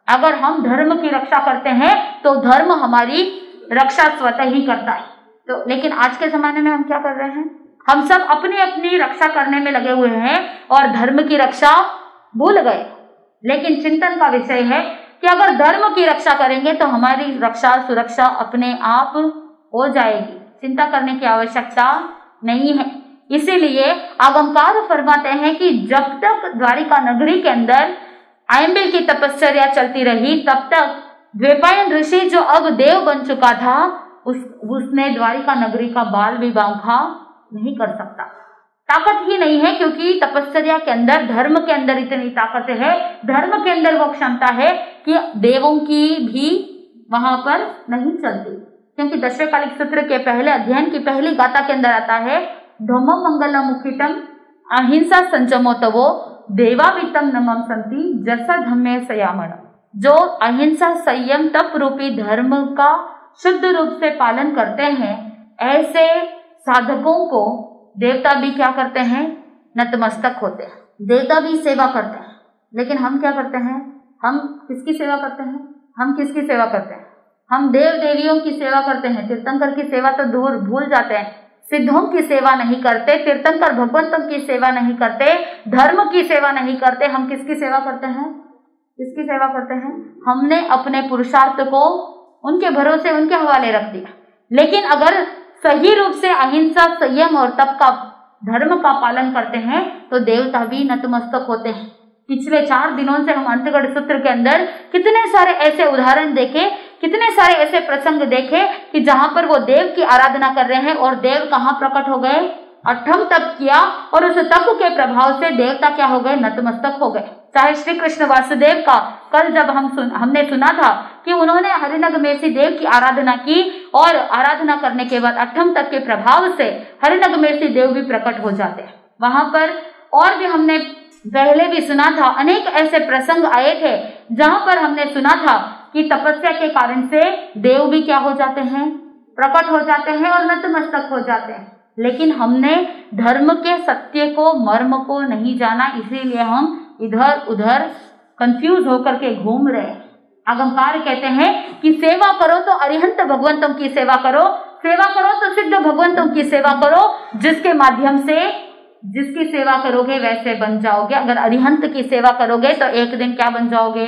अगर हम धर्म की रक्षा करते हैं तो धर्म हमारी रक्षा स्वतः ही करता है। तो लेकिन आज के जमाने में हम क्या कर रहे हैं, हम सब अपनी अपनी रक्षा करने में लगे हुए हैं और धर्म की रक्षा भूल गए। लेकिन चिंतन का विषय है कि अगर धर्म की रक्षा करेंगे तो हमारी रक्षा सुरक्षा अपने आप हो जाएगी, चिंता करने की आवश्यकता नहीं है। इसीलिए आगमकार फरमाते हैं कि जब तक द्वारिका नगरी के अंदर आयंबिल की तपश्चर्या चलती रही तब तक द्वैपायन ऋषि जो अब देव बन चुका था उसने द्वारिका नगरी का बाल विवाह नहीं कर सकता। ताकत ही नहीं है, क्योंकि तपश्चर्या के अंदर, धर्म के अंदर इतनी ताकत है, धर्म के अंदर वो क्षमता है कि देवों की भी वहां पर नहीं चलती। क्योंकि दशकालिक सूत्र के पहले अध्ययन की पहली गाथा के अंदर आता है, धम्मो मंगल मुखितम अहिंसा संचमो तवो देवावितम नमम संति जसा धम्मे सयामण। जो अहिंसा संयम तप रूपी धर्म का शुद्ध रूप से पालन करते हैं, ऐसे साधकों को देवता भी क्या करते हैं, नतमस्तक होते हैं। देवता भी सेवा करते हैं। लेकिन हम क्या करते हैं, हम किसकी सेवा करते हैं, हम किसकी सेवा करते हैं? हम देव देवियों की सेवा करते हैं। तीर्थंकर की सेवा तो दूर भूल जाते हैं, सिद्धों की सेवा नहीं करते, तीर्थंकर भगवंतों की सेवा नहीं करते, धर्म की सेवा नहीं करते। हम किसकी सेवा करते हैं, किसकी सेवा करते हैं? हमने अपने पुरुषार्थ को उनके भरोसे, उनके हवाले रख दिया। लेकिन अगर सही रूप से अहिंसा संयम और तप का, धर्म का पालन करते हैं तो देवता भी नतमस्तक होते हैं। पिछले 4 दिनों से हम अंतगढ़ सूत्र के अंदर कितने सारे ऐसे उदाहरण देखे, कितने सारे ऐसे प्रसंग देखे कि जहां पर वो देव की आराधना कर रहे हैं और देव कहाँ प्रकट हो गए, अठम तप किया और उस तप के प्रभाव से देवता क्या हो गए, नतमस्तक हो गए। चाहे श्री कृष्ण वासुदेव का कल जब हमने सुना था कि उन्होंने हरिनग मेसी देव की आराधना की और आराधना करने के बाद अठम तप के प्रभाव से हरिनग मेसी देव भी प्रकट हो जाते हैं वहां पर। और भी हमने पहले भी सुना था, अनेक ऐसे प्रसंग आए थे जहां पर हमने सुना था कि तपस्या के कारण से देव भी क्या हो जाते हैं, प्रकट हो जाते हैं और नतमस्तक हो जाते हैं। लेकिन हमने धर्म के सत्य को, मर्म को नहीं जाना, इसीलिए हम इधर उधर कंफ्यूज होकर के घूम रहे हैं। आगमकार कहते हैं कि सेवा करो तो अरिहंत भगवंतों की सेवा करो, सेवा करो तो सिद्ध भगवंतों की सेवा करो, जिसके माध्यम से जिसकी सेवा करोगे वैसे बन जाओगे। अगर अरिहंत की सेवा करोगे तो एक दिन क्या बन जाओगे?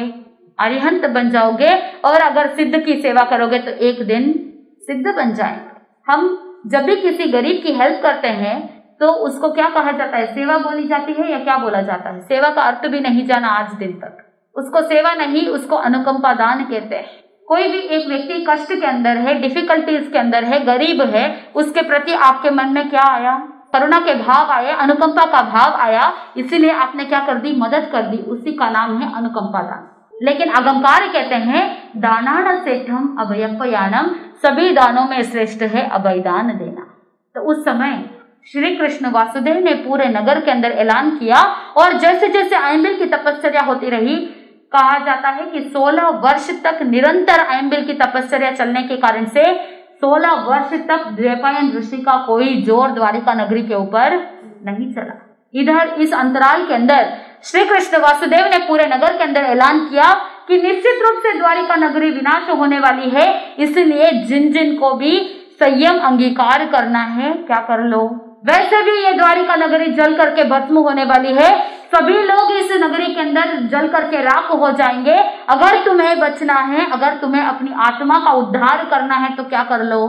अरिहंत बन जाओगे। और अगर सिद्ध की सेवा करोगे तो एक दिन सिद्ध बन जाएंगे। हम जब भी किसी गरीब की हेल्प करते हैं तो उसको क्या कहा जाता है? सेवा बोली जाती है या क्या बोला जाता है? सेवा का अर्थ भी नहीं जाना आज दिन तक। उसको सेवा नहीं, उसको अनुकंपा दान कहते हैं। कोई भी एक व्यक्ति कष्ट के अंदर है, डिफिकल्टीज के अंदर है, गरीब है, उसके प्रति आपके मन में क्या आया? करुणा के भाव आए, अनुकंपा का भाव आया, इसीलिए आपने क्या कर दी? मदद कर दी। उसी का नाम है अनुकंपा दान। लेकिन अगमकार कहते हैं दानान श्रेष्ठम अभयपयानम, सभी दानों में श्रेष्ठ है अभय दान देना। तो उस समय श्री कृष्ण वासुदेव ने पूरे नगर के अंदर ऐलान किया और जैसे जैसे आयंबिल की तपस्या होती रही, कहा जाता है कि 16 वर्ष तक निरंतर आयंबिल की तपस्या चलने के कारण से 16 वर्ष तक द्वैपायन ऋषि का कोई जोर द्वारिका नगरी के ऊपर नहीं चला। इधर इस अंतराल के अंदर श्री कृष्ण वासुदेव ने पूरे नगर के अंदर ऐलान किया कि निश्चित रूप से द्वारिका नगरी विनाश होने वाली है, इसलिए जिन जिन को भी संयम अंगीकार करना है क्या कर लो। वैसे भी ये द्वारिका नगरी जल करके भस्म होने वाली है, सभी लोग इस नगरी के अंदर जल करके राख हो जाएंगे। अगर तुम्हें बचना है, अगर तुम्हें अपनी आत्मा का उद्धार करना है तो क्या कर लो?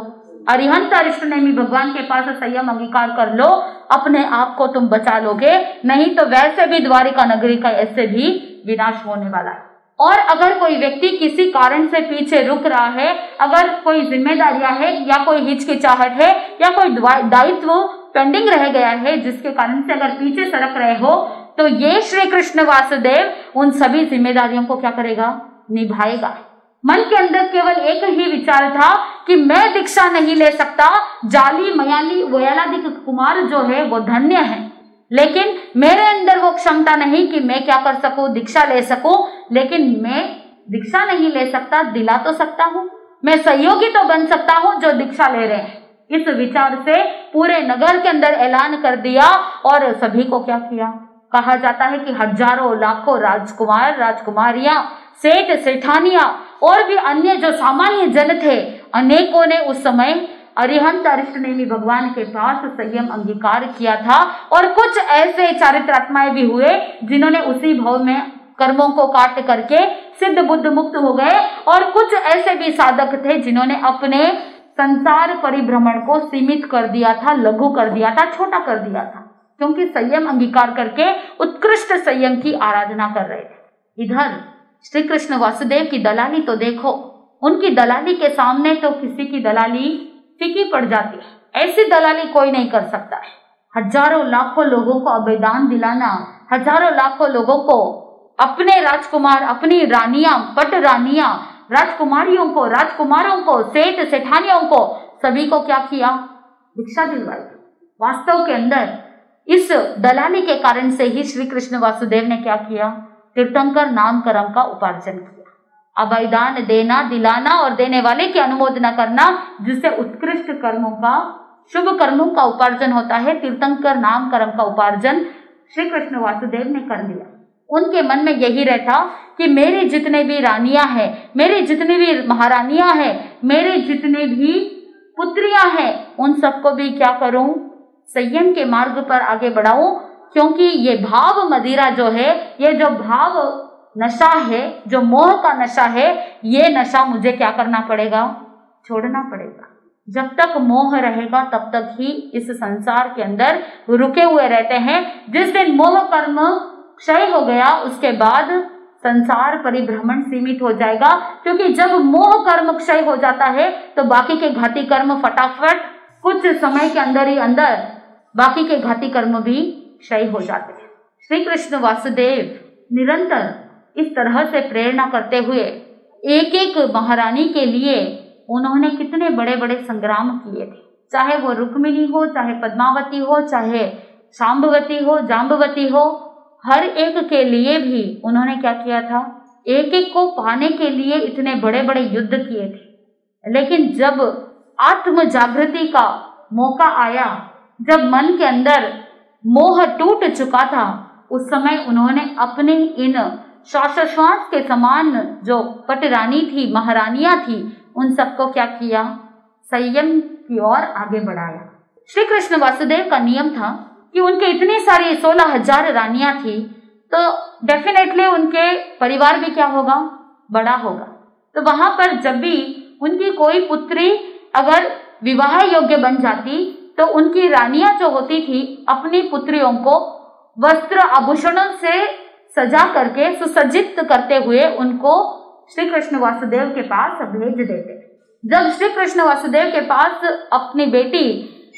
अरिहंत अरिष्टनेमी भगवान के पास संयम अंगीकार कर लो, अपने आप को तुम बचा लोगे। नहीं तो वैसे भी द्वारिका नगरी का ऐसे भी विनाश होने वाला है। और अगर कोई व्यक्ति किसी कारण से पीछे रुक रहा है, अगर कोई जिम्मेदारियां है या कोई हिचकिचाहट है या कोई दायित्व पेंडिंग रह गया है, जिसके कारण से अगर पीछे सरक रहे हो, तो ये श्री कृष्ण वासुदेव उन सभी जिम्मेदारियों को क्या करेगा? निभाएगा। मन के अंदर केवल एक ही विचार था कि मैं दीक्षा नहीं ले सकता, जाली मयाली वयालादिक कुमार जो है वो धन्य है, लेकिन मेरे अंदर वो क्षमता नहीं कि मैं क्या कर सकूं, दीक्षा ले सकूं। लेकिन मैं दीक्षा नहीं ले सकता, दिला तो सकता हूं, मैं सहयोगी तो बन सकता हूं जो दीक्षा ले रहे हैं। इस विचार से पूरे नगर के अंदर ऐलान कर दिया और सभी को क्या किया? कहा जाता है कि हजारों लाखों राजकुमार राजकुमारियां, सेठ सेठानियां और भी अन्य जो सामान्य जन थे, अनेकों ने उस समय अरिहंत अरिष्टनेमी भगवान के पास संयम अंगीकार किया था। और कुछ ऐसे चारित्रात्माएं भी हुए जिन्होंने उसी भाव में कर्मों को काट करके सिद्ध बुद्ध मुक्त हो गए। और कुछ ऐसे भी साधक थे जिन्होंने अपने संसार परिभ्रमण को सीमित कर दिया था, लघु कर दिया था, छोटा कर दिया था, क्योंकि संयम अंगीकार करके उत्कृष्ट संयम की आराधना कर रहे थे। इधर श्री कृष्ण वासुदेव की दलाली तो देखो, उनकी दलाली के सामने तो किसी की दलाली फीकी पड़ जाती है। ऐसी दलाली कोई नहीं कर सकता है। हजारों लाखों लोगों को अभयदान दिलाना, हजारों लाखों लोगों को अपने राजकुमार, अपनी रानियां, पट रानियां, राजकुमारियों को, राजकुमारों को, सेठ सेठानियों को, सभी को क्या किया? दीक्षा दिलवाई। वास्तव के अंदर इस दलाली के कारण से ही श्री कृष्ण वासुदेव ने क्या किया? तीर्थंकर नाम कर्म का उपार्जन किया। अभयदान देना, दिलाना और देने वाले की अनुमोदना करना, जिससे उत्कृष्ट कर्मों का, शुभ कर्मों का उपार्जन होता है। तीर्थंकर नाम कर्म का उपार्जन श्री कृष्ण वासुदेव ने कर लिया। उनके मन में यही रहता कि मेरे जितने भी रानियां हैं, मेरे जितने भी महारानियां हैं, मेरे जितने भी पुत्रियां हैं, उन सबको भी क्या करूं? संयम के मार्ग पर आगे बढ़ाऊं। क्योंकि ये भाव मदिरा जो है, ये जो भाव नशा है, जो मोह का नशा है, ये नशा मुझे क्या करना पड़ेगा? छोड़ना पड़ेगा। जब तक मोह रहेगा तब तक ही इस संसार के अंदर रुके हुए रहते हैं। जिस दिन मोह कर्म क्षय हो गया, उसके बाद संसार परिभ्रमण सीमित हो जाएगा। क्योंकि जब मोह कर्म क्षय हो जाता है तो बाकी के घाती कर्म फटाफट कुछ समय के अंदर ही अंदर बाकी के घाती कर्म भी क्षय हो जाते हैं। श्री कृष्ण वासुदेव निरंतर इस तरह से प्रेरणा करते हुए एक एक महारानी के लिए उन्होंने कितने बड़े बड़े संग्राम किए थे। चाहे वो रुक्मिणी हो, चाहे पद्मावती हो, चाहे शांभवती हो, जाम्बवती हो, हर एक के लिए भी उन्होंने क्या किया था? एक एक को पाने के लिए इतने बड़े बड़े युद्ध किए थे। लेकिन जब आत्म जागृति का मौका आया, जब मन के अंदर मोह टूट चुका था, उस समय उन्होंने अपने इन श्वासोश्वास के समान जो पटरानी थी, महारानियां थी, उन सबको क्या किया? संयम की ओर आगे बढ़ाया। श्री कृष्ण वासुदेव का नियम था कि उनके इतनी सारी 16,000 रानियां थी, तो डेफिनेटली उनके परिवार भी क्या होगा? बड़ा होगा। तो वहां पर जब भी उनकी कोई पुत्री अगर विवाह योग्य बन जाती, तो उनकी रानियां जो होती थी अपनी पुत्रियों को वस्त्र आभूषणों से सजा करके सुसज्जित करते हुए उनको श्री कृष्ण वासुदेव के पास भेज देते। जब श्री कृष्ण वासुदेव के पास अपनी बेटी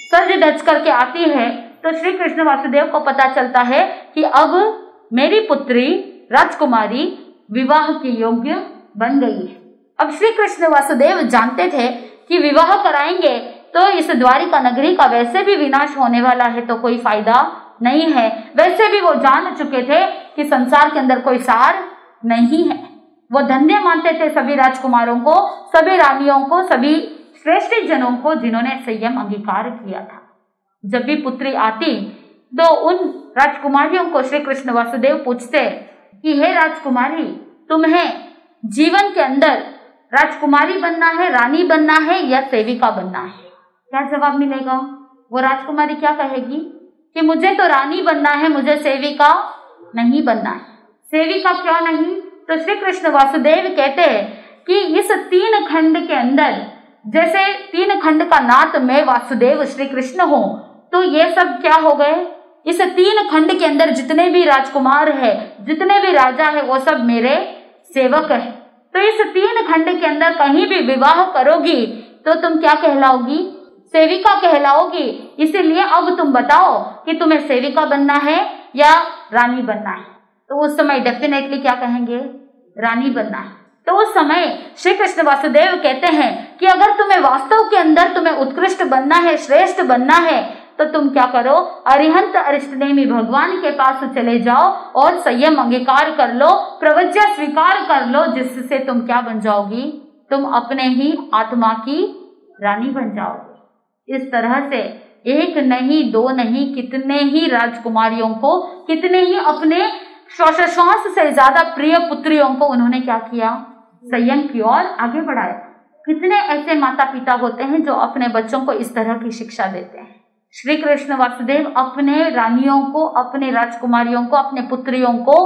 सज धज करके आती है, तो श्री कृष्ण वासुदेव को पता चलता है कि अब मेरी पुत्री राजकुमारी विवाह की योग्य बन गई है। अब श्री कृष्ण वासुदेव जानते थे कि विवाह कराएंगे तो इस द्वारिका नगरी का वैसे भी विनाश होने वाला है, तो कोई फायदा नहीं है। वैसे भी वो जान चुके थे कि संसार के अंदर कोई सार नहीं है। वो धन्य मानते थे सभी राजकुमारों को, सभी रानियों को, सभी श्रेष्ठ जनों को जिन्होंने संयम अंगीकार किया था। जब भी पुत्री आती तो उन राजकुमारियों को श्री कृष्ण वासुदेव पूछते कि हे राजकुमारी, तुम्हें जीवन के अंदर राजकुमारी बनना है, रानी बनना है या सेविका बनना है? क्या जवाब मिलेगा? वो राजकुमारी क्या कहेगी कि मुझे तो रानी बनना है, मुझे सेविका नहीं बनना है। सेविका क्यों नहीं? तो श्री कृष्ण वासुदेव कहते हैं कि इस 3 खंड के अंदर, जैसे 3 खंड का नाथ मैं वासुदेव श्री कृष्ण हूं, तो ये सब क्या हो गए? इस 3 खंड के अंदर जितने भी राजकुमार है, जितने भी राजा है, वो सब मेरे सेवक है। तो इस 3 खंड के अंदर कहीं भी विवाह करोगी तो तुम क्या कहलाओगी? सेविका कहलाओगी। इसीलिए अब तुम बताओ कि तुम्हें सेविका बनना है या रानी बनना है? तो उस समय डेफिनेटली क्या कहेंगे? रानी बनना है। तो उस समय श्री कृष्ण वासुदेव कहते हैं कि अगर तुम्हें वास्तव के अंदर तुम्हें उत्कृष्ट बनना है, श्रेष्ठ बनना है, तो तुम क्या करो? अरिहंत अरिष्टनेमी भगवान के पास चले जाओ और संयम अंगीकार कर लो, प्रवज्ञा स्वीकार कर लो, जिससे तुम क्या बन जाओगी? तुम अपने ही आत्मा की रानी बन जाओगे। इस तरह से 1 नहीं, 2 नहीं, कितने ही राजकुमारियों को, कितने ही अपने श्वासोश्वास से ज्यादा प्रिय पुत्रियों को उन्होंने क्या किया? संयम की ओर आगे बढ़ाया। कितने ऐसे माता पिता होते हैं जो अपने बच्चों को इस तरह की शिक्षा देते हैं। श्री कृष्ण वासुदेव अपने रानियों को, अपने राजकुमारियों को, अपने पुत्रियों को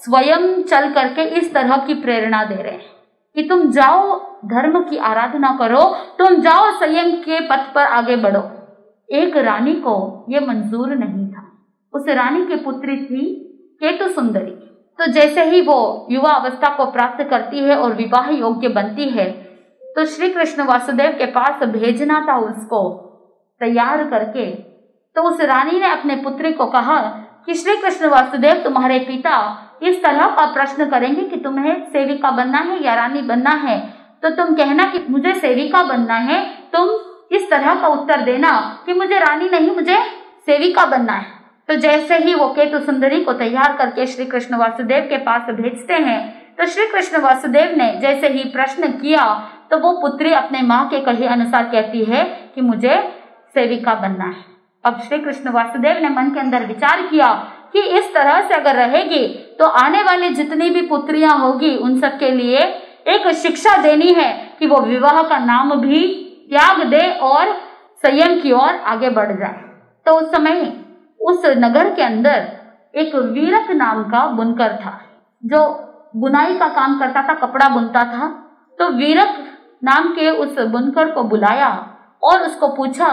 स्वयं चल करके इस तरह की प्रेरणा दे रहे हैं कि तुम जाओ, धर्म की आराधना करो, तुम जाओ, संयम के पथ पर आगे बढ़ो। एक रानी को यह मंजूर नहीं था। उस रानी की पुत्री थी केतु सुंदरी। तो जैसे ही वो युवा अवस्था को प्राप्त करती है और विवाह योग्य बनती है, तो श्री कृष्ण वासुदेव के पास भेजना था उसको तैयार करके। तो उस रानी ने अपने पुत्री को कहा कि श्री कृष्ण वासुदेव तुम्हारे पिता इस तरह का प्रश्न करेंगे कि तुम्हें सेविका बनना है या रानी बनना है, तो तुम कहना कि मुझे सेविका बनना है। तुम इस तरह का उत्तर देना कि मुझे रानी नहीं, मुझे सेविका बनना है। तो जैसे ही वो केतु सुंदरी को तैयार करके श्री कृष्ण वासुदेव के पास भेजते हैं, तो श्री कृष्ण वासुदेव ने जैसे ही प्रश्न किया, तो वो पुत्री अपने माँ के कहे अनुसार कहती है कि मुझे सेविका बनना है। अब श्री कृष्ण वासुदेव ने मन के अंदर विचार किया कि इस तरह से अगर रहेगी तो आने वाली जितनी भी पुत्रियां होगी उन सब के लिए एक शिक्षा देनी है कि वो विवाह का नाम भी त्याग दे और संयम की ओर आगे बढ़ जाए। तो उस समय उस नगर के अंदर एक वीरक नाम का बुनकर था जो बुनाई का काम करता था, कपड़ा बुनता था। तो वीरक नाम के उस बुनकर को बुलाया और उसको पूछा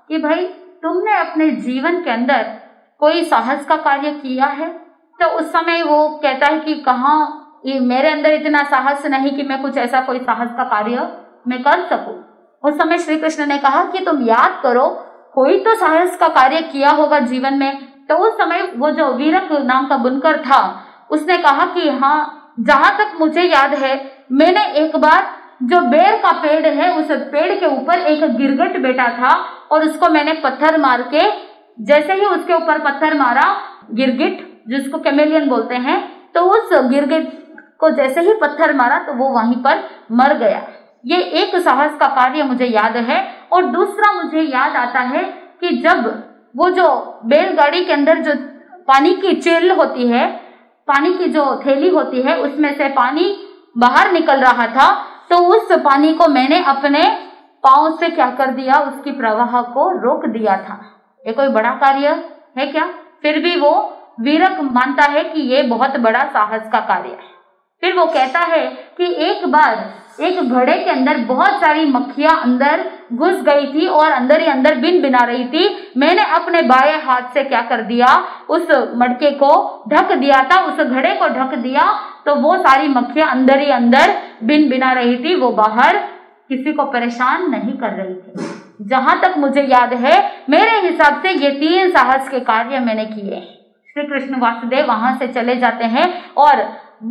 कि भाई तुमने अपने जीवन के अंदर कोई साहस का कार्य किया है? तो उस समय वो कहता है कि कहाँ, ये मेरे अंदर इतना साहस नहीं कि मैं कुछ ऐसा कोई साहस का कार्य मैं कर सकूं। उस समय श्री कृष्ण ने कहा कि तुम याद करो, कोई तो साहस का कार्य किया होगा जीवन में। तो उस समय वो जो वीरक नाम का बुनकर था उसने कहा कि हाँ, जहां तक मुझे याद है मैंने एक बार जो बेर का पेड़ है उस पेड़ के ऊपर एक गिरगिट बैठा था और उसको मैंने पत्थर मार के, जैसे ही उसके ऊपर पत्थर मारा, गिरगिट जिसको कैमेलियन बोलते हैं, तो उस गिरगिट को जैसे ही पत्थर मारा तो वो वहीं पर मर गया। ये एक साहस का कार्य मुझे याद है। और दूसरा मुझे याद आता है कि जब वो जो बैलगाड़ी के अंदर जो पानी की चेल होती है, पानी की जो थैली होती है, उसमें से पानी बाहर निकल रहा था, तो उस पानी को मैंने अपने पांव से क्या कर दिया, उसकी प्रवाह को रोक दिया था। ये कोई बड़ा कार्य है क्या? फिर भी वो वीरक मानता है कि ये बहुत बड़ा साहस का कार्य है। फिर वो कहता है कि एक बार एक घड़े के अंदर बहुत सारी मक्खियां अंदर घुस गई थी और अंदर ही अंदर बिन बिना रही थी। मैंने अपने बाएं हाथ से क्या कर दिया, उस मटके को ढक दिया था, उस घड़े को ढक दिया, तो वो सारी मक्खियां अंदर ही अंदर बिन बिना रही थी, वो बाहर किसी को परेशान नहीं कर रही थी। जहां तक मुझे याद है, मेरे हिसाब से ये 3 साहस के कार्य मैंने किए। श्री कृष्ण वासुदेव वहां से चले जाते हैं और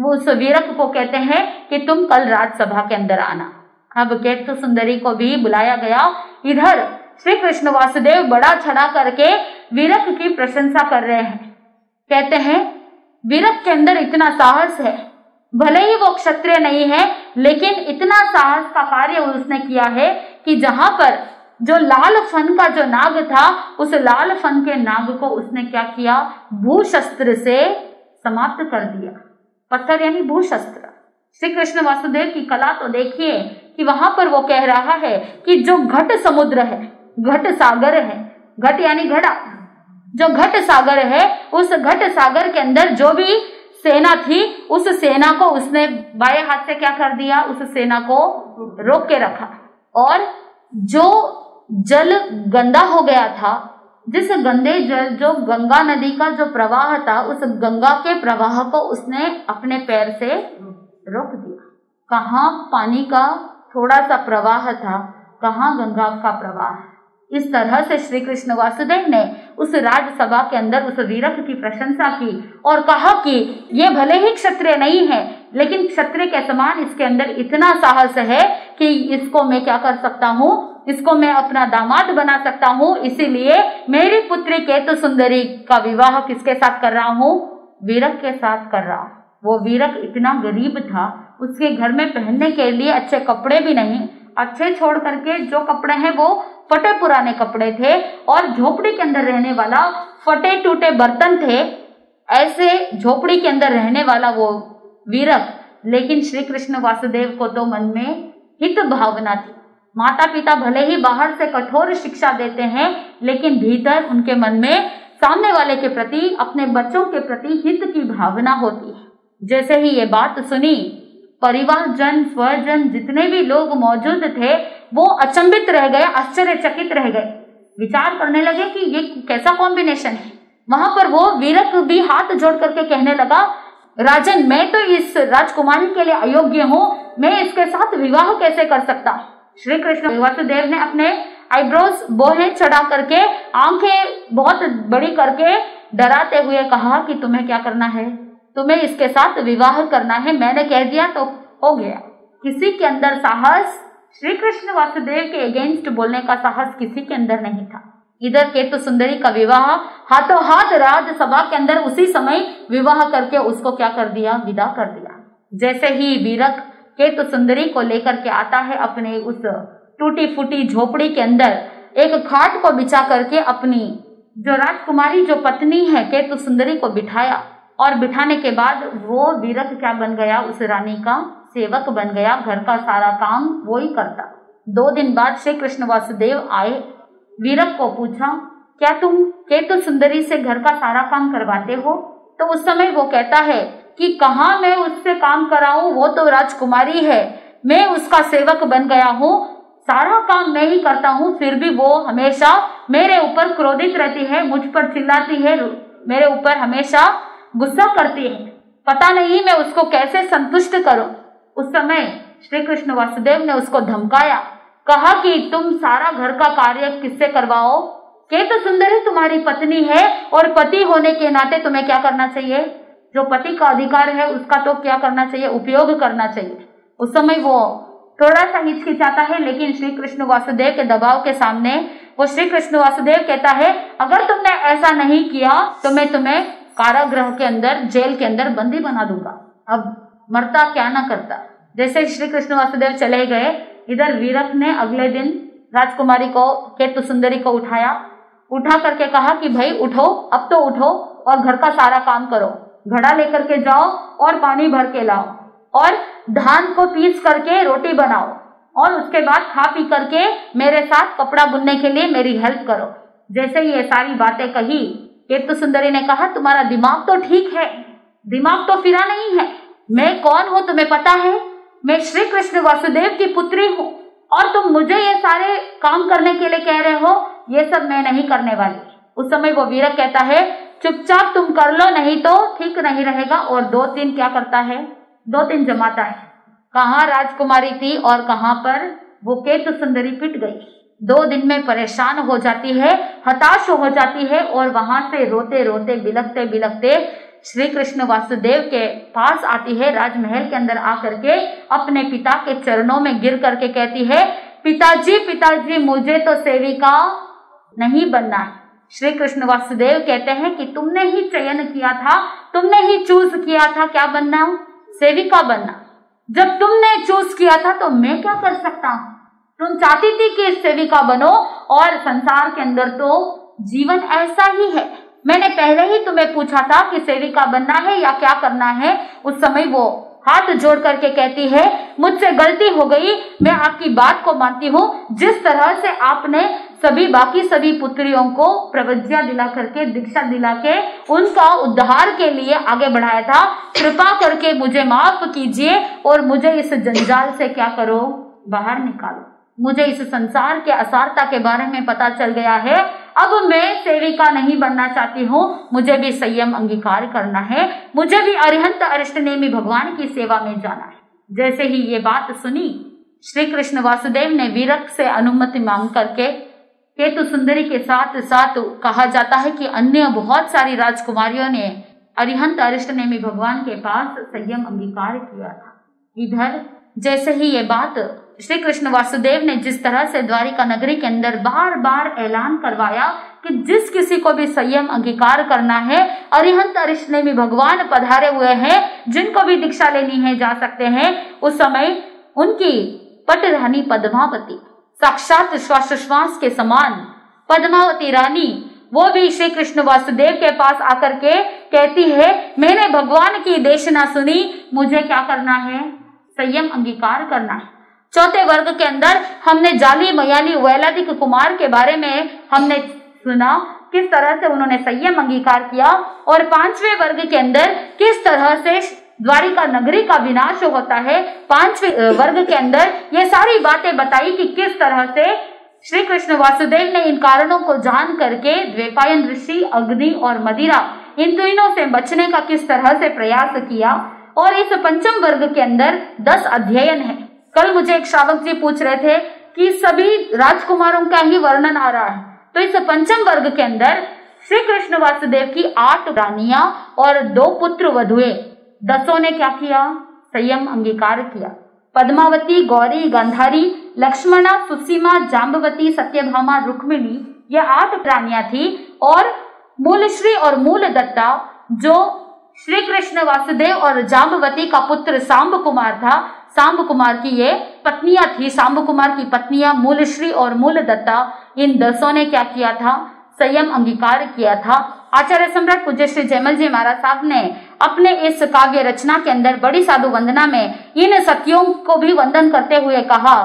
उस वीरक को कहते हैं कि तुम कल राजसभा के अंदर आना। अब केतु सुंदरी को भी बुलाया गया। इधर श्री कृष्ण वासुदेव बड़ा छड़ा करके वीरक की प्रशंसा कर रहे हैं। कहते हैं वीरक के अंदर इतना साहस है, भले ही वो क्षत्रिय नहीं है, लेकिन इतना साहस का कार्य उसने किया है कि जहां पर जो लाल फन का जो नाग था, उस लाल फन के नाग को उसने क्या किया, भूशस्त्र से समाप्त कर दिया। पत्थर यानी भूशस्त्र। श्री कृष्ण वासुदेव की कला तो देखिए कि वहां पर वो कह रहा है कि जो घट समुद्र है, घट सागर है, घट यानी घड़ा, जो घट सागर है, उस घट सागर के अंदर जो भी सेना थी, उस सेना को उसने बाएं हाथ से क्या कर दिया, उस सेना को रोक के रखा। और जो जल गंदा हो गया था, जिस गंदे जल, जो गंगा नदी का जो प्रवाह था, उस गंगा के प्रवाह को उसने अपने पैर से रोक दिया। कहाँ पानी का थोड़ा सा प्रवाह था, कहाँ गंगा का प्रवाह। इस तरह से श्री कृष्ण वासुदेव ने उस राजसभा के अंदर उस वीरक की प्रशंसा की और कहा कि ये भले ही क्षत्रिय नहीं है, लेकिन क्षत्रिय के समान इसके अंदर इतना साहस है कि इसको मैं क्या कर सकता हूँ, इसको मैं अपना दामाद बना सकता हूँ। इसीलिए मेरी पुत्री केतु सुंदरी का विवाह किसके साथ कर रहा हूँ, वीरक के साथ कर रहा हूँ। वो वीरक इतना गरीब था, उसके घर में पहनने के लिए अच्छे कपड़े भी नहीं, अच्छे छोड़ करके जो कपड़े हैं वो फटे पुराने कपड़े थे और झोपड़ी के अंदर रहने वाला फटे टूटे बर्तन थे। ऐसे झोपड़ी के अंदर रहने वाला वो वीरक, लेकिन श्री कृष्ण वासुदेव को तो मन में हित भावना थी। माता पिता भले ही बाहर से कठोर शिक्षा देते हैं, लेकिन भीतर उनके मन में सामने वाले के प्रति, अपने बच्चों के प्रति हित की भावना होती है। जैसे ही ये बात सुनी, परिवार जन, स्वजन, जितने भी लोग मौजूद थे, वो अचंभित रह गए, आश्चर्यचकित रह गए, विचार करने लगे कि ये कैसा कॉम्बिनेशन है। वहां पर वो वीरक भी हाथ जोड़ करके कहने लगा, राजन, मैं तो इस राजकुमारी के लिए अयोग्य हूँ, मैं इसके साथ विवाह कैसे कर सकता। श्री कृष्ण वासुदेव ने अपने आईब्रोज बोहे चढ़ा करके, आंखें बहुत बड़ी करके डराते हुए कहा कि तुम्हें क्या करना है, तुम्हें इसके साथ विवाह करना है, मैंने कह दिया तो हो गया। किसी के अंदर साहस, श्री कृष्ण वासुदेव के अगेंस्ट बोलने का साहस किसी के अंदर नहीं था। इधर केतु सुंदरी का विवाह हाथों हाथ राजसभा के अंदर उसी समय विवाह करके उसको क्या कर दिया, विदा कर दिया। जैसे ही वीरक केतु सुंदरी को लेकर के आता है अपने उस टूटी फूटी झोपड़ी के अंदर, एक खाट को बिछा करके अपनी जो राजकुमारी, जो पत्नी है केतु सुंदरी को बिठाया, और बिठाने के बाद वो वीरक क्या बन गया, उस रानी का सेवक बन गया, घर का सारा काम वो ही करता। 2 दिन बाद श्री कृष्ण वासुदेव आए, वीरक को पूछा, क्या तुम केतु सुंदरी से घर का सारा काम करवाते हो? तो उस समय वो कहता है कि कहाँ मैं उससे काम कराऊं, वो तो राजकुमारी है, मैं उसका सेवक बन गया हूँ, सारा काम मैं ही करता हूँ, फिर भी वो हमेशा मेरे ऊपर क्रोधित रहती है, मुझ पर चिल्लाती है, मेरे ऊपर हमेशा गुस्सा करती है, पता नहीं मैं उसको कैसे संतुष्ट करूं। उस समय श्री कृष्ण वासुदेव ने उसको धमकाया, कहा कि तुम सारा घर का कार्य किससे करवाओ, केतु सुंदरी तुम्हारी पत्नी है और पति होने के नाते तुम्हें क्या करना चाहिए, जो पति का अधिकार है उसका तो क्या करना चाहिए, उपयोग करना चाहिए। उस समय वो थोड़ा सा हिचकिचाता है, लेकिन श्री कृष्ण वासुदेव के दबाव के सामने वो श्री कृष्ण वासुदेव कहता है, अगर तुमने ऐसा नहीं किया तो मैं तुम्हें कारागृह के अंदर, जेल के अंदर बंदी बना दूंगा। अब मरता क्या ना करता। जैसे श्री कृष्ण वासुदेव चले गए, इधर वीरक ने अगले दिन राजकुमारी को, केतु सुंदरी को उठा करके कहा कि भाई उठो, अब तो उठो और घर का सारा काम करो, घड़ा लेकर के जाओ और पानी भर के लाओ और धान को पीस करके रोटी बनाओ और उसके बाद खा पी करके मेरे साथ कपड़ा बुनने के लिए मेरी हेल्प करो। जैसे ही ये सारी बातें कही, केतु सुंदरी ने कहा तुम्हारा दिमाग तो ठीक है, दिमाग तो फिरा नहीं है। मैं कौन हूँ तुम्हें पता है? मैं श्री कृष्ण वासुदेव की पुत्री हूँ और तुम मुझे ये सारे काम करने के लिए कह रहे हो, ये सब मैं नहीं करने वाली। उस समय वो वीरक कहता है चुपचाप तुम कर लो, नहीं तो ठीक नहीं रहेगा। और 2-3 क्या करता है, 2-3 जमाता है। कहाँ राजकुमारी थी और कहाँ पर वो केतु सुंदरी पिट गई। 2 दिन में परेशान हो जाती है, हताश हो जाती है और वहां से रोते रोते बिलखते बिलखते श्री कृष्ण वासुदेव के पास आती है। राजमहल के अंदर आकर के अपने पिता के चरणों में गिर करके कहती है पिताजी पिताजी मुझे तो सेविका नहीं बनना है। श्री कृष्ण वासुदेव कहते हैं कि तुमने ही चयन किया था, तुमने ही चूज किया था क्या बनना, सेविका बनना। जब तुमने चूज किया था तो मैं क्या कर सकता हूँ? तुम चाहती थी कि सेविका बनो और संसार के अंदर तो जीवन ऐसा ही है। मैंने पहले ही तुम्हें पूछा था कि सेविका बनना है या क्या करना है। उस समय वो हाथ जोड़ करके कहती है मुझसे गलती हो गई, मैं आपकी बात को मानती हूँ। जिस तरह से आपने बाकी सभी पुत्रियों को प्रवज्ञा दिला करके, दीक्षा दिला के उनका उद्धार के लिए आगे बढ़ाया था, कृपा करके मुझे माफ कीजिए और मुझे इस जंजाल से क्या करो, बाहर निकालो। मुझे इस संसार के असारता के बारे में पता चल गया है। अब मैं सेविका नहीं बनना चाहती हूँ, मुझे भी संयम अंगीकार करना है, मुझे भी अरिहंत अरिष्टनेमी भगवान की सेवा में जाना है। जैसे ही ये बात सुनी, श्री कृष्ण वासुदेव ने वीरक से अनुमति मांग करके केतु सुंदरी के साथ साथ कहा जाता है कि अन्य बहुत सारी राजकुमारियों ने अरिहंत अरिष्टनेमी भगवान के पास संयम अंगीकार किया था। इधर जैसे ही ये बात श्री कृष्ण वासुदेव ने जिस तरह से द्वारिका नगरी के अंदर बार बार ऐलान करवाया कि जिस किसी को भी संयम अंगीकार करना है, अरिहंत अरिष्टनेमी भगवान पधारे हुए हैं, जिनको भी दीक्षा लेनी है जा सकते हैं। उस समय उनकी पट रानी पद्मावती, साक्षात श्वासोश्वास के समान पद्मावती रानी, वो भी श्री कृष्ण वासुदेव के पास आकर के कहती है मैंने भगवान की देशना सुनी, मुझे क्या करना है, संयम अंगीकार करना है। चौथे वर्ग के अंदर हमने जाली मयाली वैलादिक कुमार के बारे में हमने सुना किस तरह से उन्होंने संयम अंगीकार किया, और 5वें वर्ग के अंदर किस तरह से द्वारिका नगरी का विनाश होता है। 5वें वर्ग के अंदर ये सारी बातें बताई कि किस तरह से श्री कृष्ण वासुदेव ने इन कारणों को जान करके द्वैपायन ऋषि, अग्नि और मदिरा, इन तीनों से बचने का किस तरह से प्रयास किया। और इस 5वें वर्ग के अंदर 10 अध्ययन है। कल मुझे एक श्रावक जी पूछ रहे थे कि सभी राजकुमारों का ही वर्णन आ रहा है, तो इस 5वें वर्ग के अंदर श्री कृष्ण वासुदेव की 8 रानियां और 2 पुत्र वधुएं, 10 ने क्या किया, संयम अंगीकार किया। पद्मावती, गौरी, गांधारी, लक्ष्मणा, सुसीमा, जाम्बवती, सत्यभामा, रुक्मिणी, ये 8 रानियां थी। और मूलश्री और मूल दत्ता जो श्री कृष्ण वासुदेव और जाम्बवती का पुत्र सांब कुमार था, सांब कुमार की ये पत्नियां थी। सांब कुमार की पत्नियां मूलश्री और मूल दत्ता, इन 10 ने क्या किया था, संयम अंगीकार किया था। आचार्य सम्राट पूज्य श्री जयमल जी महाराज साहब ने अपने इस काव्य रचना के अंदर बड़ी साधु वंदना में इन सतियों को भी वंदन करते हुए कहा,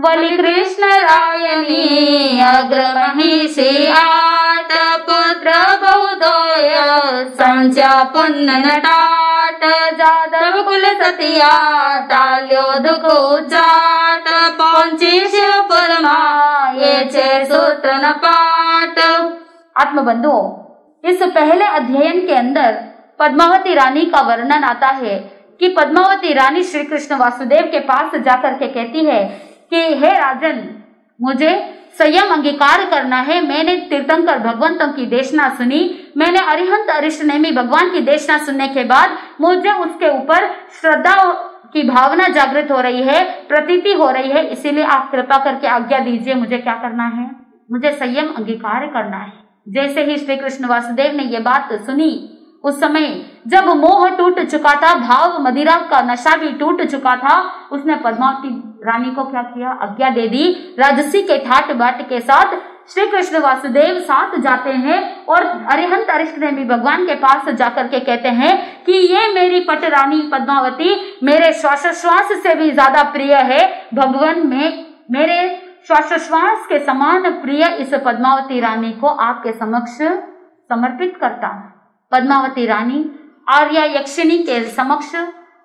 वली कृष्ण रायनी अग्रमहिषी 8 पुत्र बहुदोय संचा पुण्य नटाट जादव कुल सतिया टाल्यो दुख उचाट पहुंची शिवपुर मां ये 6 सूत्र न पाट। आत्मबंधुओं, इस पहले अध्ययन के अंदर पद्मावती रानी का वर्णन आता है कि पद्मावती रानी श्री कृष्ण वासुदेव के पास जाकर के कहती है कि हे राजन, मुझे संयम अंगीकार करना है। मैंने तीर्थंकर भगवंतों की देशना सुनी, मैंने अरिहंत अरिष्टनेमी भगवान की देशना सुनने के बाद मुझे उसके ऊपर श्रद्धा की भावना जागृत हो रही है, प्रतीति हो रही है, इसीलिए आप कृपा करके आज्ञा दीजिए, मुझे क्या करना है, मुझे संयम अंगीकार करना है। जैसे ही श्री कृष्ण वासुदेव ने ये बात सुनी, उस समय जब मोह टूट चुका था, भाव मदिरा का नशा भी टूट चुका था, उसने पद्मावती रानी को क्या किया, आज्ञा दे दी। राजसी के ठाट बाट के साथ श्री कृष्ण वासुदेव साथ जाते हैं और अरिहंत अरिष्टनेमी भगवान के पास जाकर के कहते हैं कि ये मेरी पट रानी पद्मावती मेरे श्वासोश्वास से भी ज्यादा प्रिय है। भगवान में मेरे श्वासोश्वास के समान प्रिय इस पद्मावती रानी को आपके समक्ष समर्पित करता हूं। पद्मावती रानी आर्या यक्षिणी के समक्ष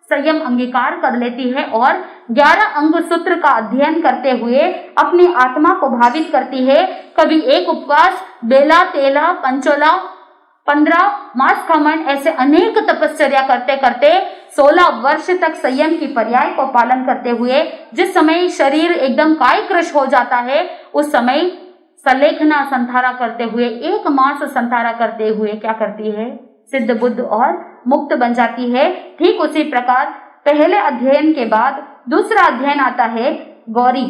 संयम अंगीकार कर लेती है और 11 अंग सूत्र का अध्ययन करते हुए अपनी आत्मा को भावित करती है। कभी एक उपवास, बेला, तेला, पंचोला, 15 मास खमन, ऐसे अनेक तपश्चर्या करते करते 16 वर्ष तक संयम की पर्याय को पालन करते हुए जिस समय शरीर एकदम कायकृश हो जाता है, उस समय सलेखना संधारा करते हुए, 1 मास संधारा करते हुए क्या करती है, सिद्ध बुद्ध और मुक्त बन जाती है। ठीक उसी प्रकार पहले अध्ययन के बाद दूसरा अध्ययन आता है गौरी,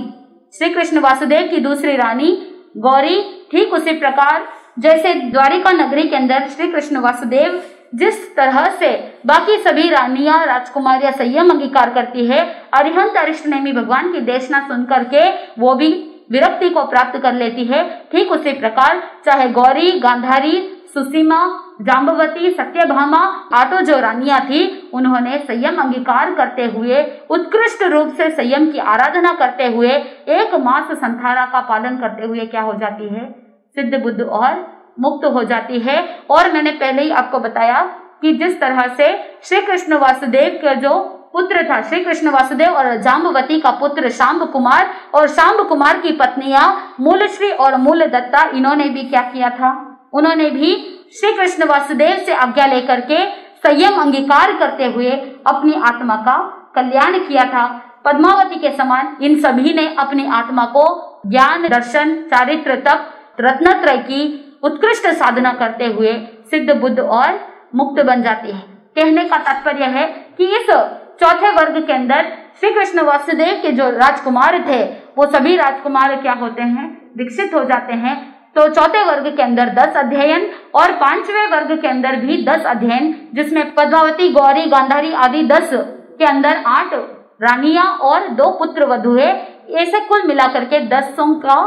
श्री कृष्ण वासुदेव की दूसरी रानी गौरी। ठीक उसी प्रकार जैसे द्वारिका नगरी के अंदर श्री कृष्ण वासुदेव जिस तरह से बाकी सभी रानियां राजकुमारियां संयम अंगीकार करती है, अरिहंत अरिष्टनेमी भगवान की देशना सुन करके वो भी विरक्ति को प्राप्त कर लेती है। ठीक उसी प्रकार चाहे गौरी, गांधारी, सुसीमा, जाम्बवती, सत्यभामा, 8 जो रानियां थी, उन्होंने संयम अंगीकार करते हुए उत्कृष्ट रूप से संयम की आराधना करते हुए 1 मास संधारा का पालन करते हुए क्या हो जाती है, सिद्ध बुद्ध और मुक्त हो जाती है। और मैंने पहले ही आपको बताया कि जिस तरह से श्री कृष्ण वासुदेव का जो पुत्र था, श्री कृष्ण वासुदेव और जाम्बवती का पुत्र शांब कुमार और शांब कुमार की पत्नियां मूलश्री और मूल दत्ता, इन्होंने भी क्या किया था, उन्होंने भी श्री कृष्ण वासुदेव से आज्ञा लेकर के संयम अंगीकार करते हुए अपनी आत्मा का कल्याण किया था। पद्मावती के समान इन सभी ने अपनी आत्मा को ज्ञान, दर्शन, चारित्र, तप, रत्नत्रय की उत्कृष्ट साधना करते हुए सिद्ध बुद्ध और मुक्त बन जाती है। कहने का तात्पर्य है कि इस चौथे वर्ग के अंदर श्री कृष्ण वासुदेव के जो राजकुमार थे, वो सभी राजकुमार क्या होते हैं, दीक्षित हो जाते हैं। तो चौथे वर्ग के अंदर 10 अध्ययन और 5वें वर्ग के अंदर भी 10 अध्ययन, जिसमें पद्मावती, गौरी, गांधारी आदि 10 के अंदर 8 रानियां और 2 पुत्र वधु है। ऐसे कुल मिलाकर के 10 का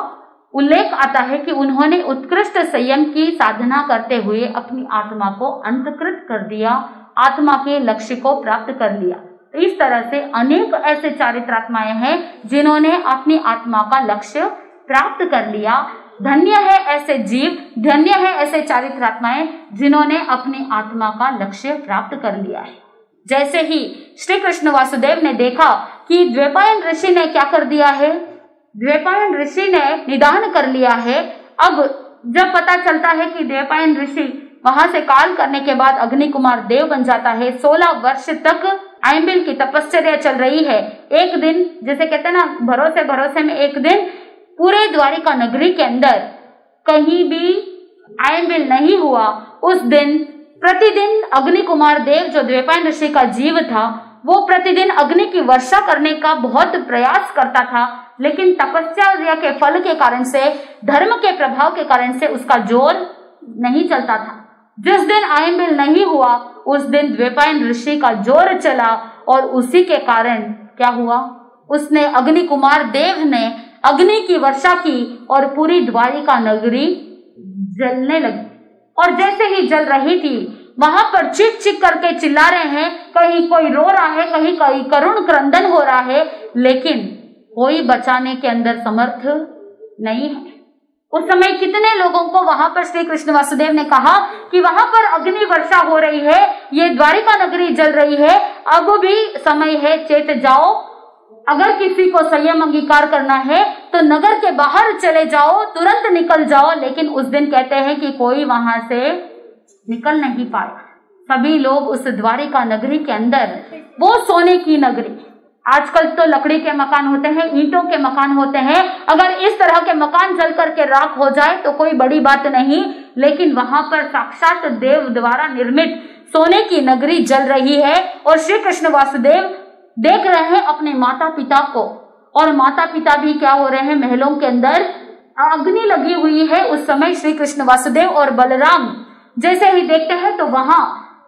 उल्लेख आता है कि उन्होंने उत्कृष्ट संयम की साधना करते हुए अपनी आत्मा को अंतकृत कर दिया, आत्मा के लक्ष्य को प्राप्त कर लिया। तो इस तरह से अनेक ऐसे चारित्रात्माएं हैं जिन्होंने अपनी आत्मा का लक्ष्य प्राप्त कर लिया। धन्य है ऐसे जीव, धन्य है ऐसे चारित्रात्माएं जिन्होंने अपनी आत्मा का लक्ष्य प्राप्त कर लिया है। जैसे ही श्री कृष्ण वासुदेव ने देखा कि द्वैपायन ऋषि ने क्या कर दिया है, द्वैपायन ऋषि ने निदान कर लिया है। अब जब पता चलता है कि द्वैपायन ऋषि वहां से काल करने के बाद अग्नि कुमार देव बन जाता है, 16 वर्ष तक आयम्बिल की तपश्चर्या चल रही है। एक दिन, जैसे कहते हैं ना, भरोसे भरोसे में एक दिन पूरे द्वारिका नगरी के अंदर कहीं भी आयम्बिल नहीं हुआ। उस दिन प्रतिदिन अग्नि कुमार देव जो द्वैपायन ऋषि का जीव था, वो प्रतिदिन अग्नि की वर्षा करने का बहुत प्रयास करता था, लेकिन तपस्या के फल के कारण से, धर्म के प्रभाव के कारण से उसका जोर नहीं चलता था। जिस दिन आयम्बिल नहीं हुआ, उस दिन द्वैपायन ऋषि का जोर चला और उसी के कारण क्या हुआ, उसने अग्नि कुमार देव ने अग्नि की वर्षा की और पूरी द्वारिका नगरी जलने लगी। और जैसे ही जल रही थी, वहां पर चीख चीख करके चिल्ला रहे हैं, कहीं कोई रो रहा है, कहीं कहीं करुण क्रंदन हो रहा है, लेकिन कोई बचाने के अंदर समर्थ नहीं है। उस समय कितने लोगों को वहां पर श्री कृष्ण वासुदेव ने कहा कि वहां पर अग्नि वर्षा हो रही है, ये द्वारिका नगरी जल रही है, अब भी समय है, चेत जाओ। अगर किसी को संयम अंगीकार करना है तो नगर के बाहर चले जाओ, तुरंत निकल जाओ। लेकिन उस दिन कहते हैं कि कोई वहां से निकल नहीं पाया। सभी लोग उस द्वारिका नगरी के अंदर, वो सोने की नगरी, आजकल तो लकड़ी के मकान होते हैं, ईंटों के मकान होते हैं, अगर इस तरह के मकान जल करके राख हो जाए तो कोई बड़ी बात नहीं, लेकिन वहां पर साक्षात देव द्वारा निर्मित सोने की नगरी जल रही है। और श्री कृष्ण वासुदेव देख रहे हैं अपने माता पिता को, और माता पिता भी क्या हो रहे हैं, महलों के अंदर अग्नि लगी हुई है। उस समय श्री कृष्ण वासुदेव और बलराम जैसे ही देखते हैं तो वहां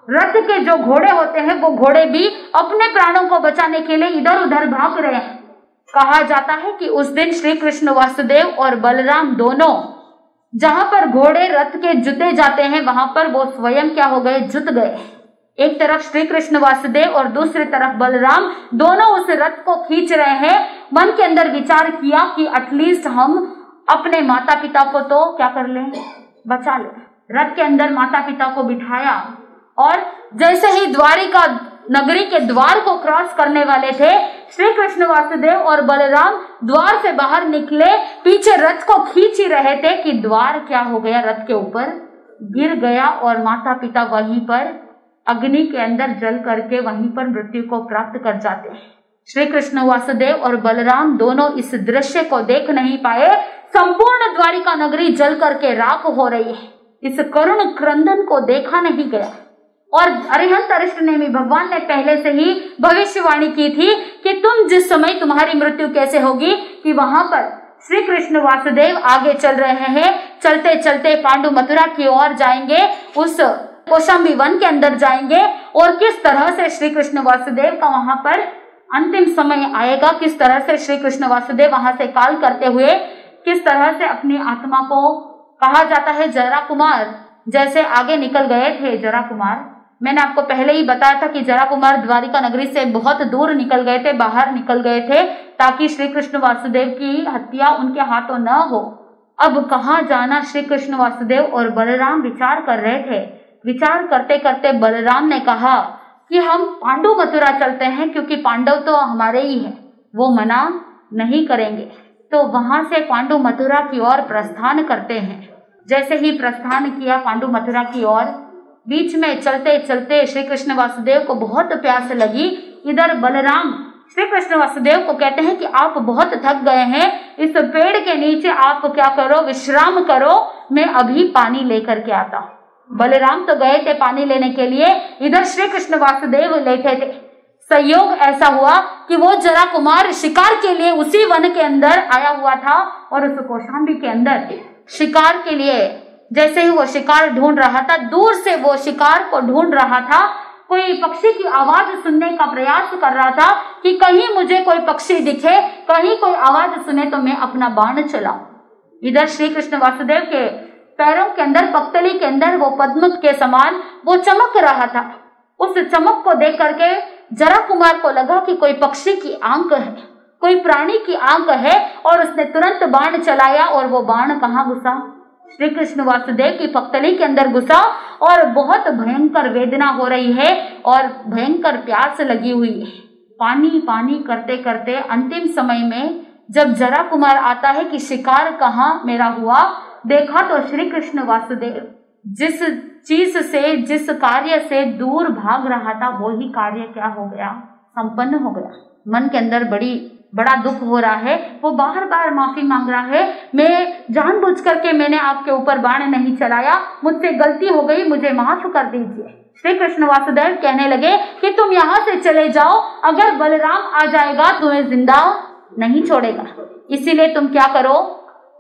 रथ के जो घोड़े होते हैं, वो घोड़े भी अपने प्राणों को बचाने के लिए इधर उधर भाग रहे हैं। कहा जाता है कि उस दिन श्री कृष्ण वासुदेव और बलराम दोनों जहां पर घोड़े रथ के जुते जाते हैं वहां पर वो स्वयं क्या हो गए, जुत गए। एक तरफ श्री कृष्ण वासुदेव और दूसरी तरफ बलराम दोनों उस रथ को खींच रहे हैं। मन के अंदर विचार किया कि एटलीस्ट हम अपने माता पिता को तो क्या कर लें, बचा लें। रथ के अंदर माता पिता को बिठाया और जैसे ही द्वारिका नगरी के द्वार को क्रॉस करने वाले थे, श्री कृष्ण वासुदेव और बलराम द्वार से बाहर निकले, पीछे रथ को खींच ही रहे थे कि द्वार क्या हो गया, रथ के ऊपर गिर गया और माता पिता वहीं पर अग्नि के अंदर जल करके वहीं पर मृत्यु को प्राप्त कर जाते हैं। श्री कृष्ण वासुदेव और बलराम दोनों इस दृश्य को देख नहीं पाए। संपूर्ण द्वारिका नगरी जल करके राख हो रही है। इस करुण क्रंदन को देखा नहीं गया और अरिहंत अरिष्टनेमि भगवान ने पहले से ही भविष्यवाणी की थी कि तुम जिस समय तुम्हारी मृत्यु कैसे होगी कि वहां पर श्री कृष्ण वासुदेव आगे चल रहे हैं, चलते चलते पांडु मथुरा की ओर जाएंगे, उस कौशाम्बी वन के अंदर जाएंगे और किस तरह से श्री कृष्ण वासुदेव का वहां पर अंतिम समय आएगा, किस तरह से श्री कृष्ण वासुदेव वहां से काल करते हुए किस तरह से अपनी आत्मा को, कहा जाता है जरा कुमार जैसे आगे निकल गए थे। जरा कुमार, मैंने आपको पहले ही बताया था कि जरा कुमार द्वारिका नगरी से बहुत दूर निकल गए थे, बाहर निकल गए थे ताकि श्री कृष्ण वासुदेव की हत्या उनके हाथों न हो। अब कहाँ जाना, श्री कृष्ण वासुदेव और बलराम विचार कर रहे थे। विचार करते करते बलराम ने कहा कि हम पांडु मथुरा चलते हैं क्योंकि पांडव तो हमारे ही है, वो मना नहीं करेंगे। तो वहां से पांडु मथुरा की ओर प्रस्थान करते हैं। जैसे ही प्रस्थान किया पांडु मथुरा की ओर, बीच में चलते चलते श्री कृष्ण वासुदेव को बहुत प्यास लगी। इधर बलराम श्री कृष्ण वासुदेव को कहते हैं कि आप बहुत थक गए हैं, इस पेड़ के नीचे आप क्या करो, विश्राम करो, मैं अभी पानी लेकर के आता हूँ। बलराम तो गए थे पानी लेने के लिए, इधर श्री कृष्ण वासुदेव लेटे थे। संयोग ऐसा हुआ कि वो जरा कुमार शिकार के लिए उसी वन के अंदर आया हुआ था और उस कौशाम्बी के अंदर शिकार के लिए जैसे ही वो शिकार ढूंढ रहा था, दूर से वो शिकार को ढूंढ रहा था, कोई पक्षी की आवाज सुनने का प्रयास कर रहा था कि कहीं मुझे कोई पक्षी दिखे, कहीं कोई आवाज सुने तो मैं अपना बाण चलाऊं। इधर श्री कृष्ण वासुदेव के पैरों के अंदर, पक्तली के अंदर वो पद्म के समान वो चमक रहा था। उस चमक को देख करके जरा कुमार को लगा कि कोई पक्षी की आंख है, कोई प्राणी की आंख है और उसने तुरंत बाण चलाया और वो बाण कहाँ घुसा, श्री कृष्ण वासुदेव की पक्तली के अंदर घुसा और बहुत भयंकर वेदना हो रही है और भयंकर प्यास लगी हुई है। पानी पानी करते करते अंतिम समय में जब जरा कुमार आता है कि शिकार कहाँ मेरा हुआ, देखा तो श्री कृष्ण वासुदेव जिस चीज से, जिस कार्य से दूर भाग रहा था, वो ही कार्य क्या हो गया, संपन्न हो गया। मन के अंदर बड़ा दुख हो रहा है, वो बार बार माफी मांग रहा है, मैं जानबूझ करके मैंने आपके ऊपर बाण नहीं चलाया, मुझसे गलती हो गई, मुझे माफ कर दीजिए। श्री कृष्ण वासुदेव कहने लगे कि तुम यहाँ से चले जाओ, अगर बलराम आ जाएगा तुम्हें जिंदा नहीं छोड़ेगा, इसीलिए तुम क्या करो,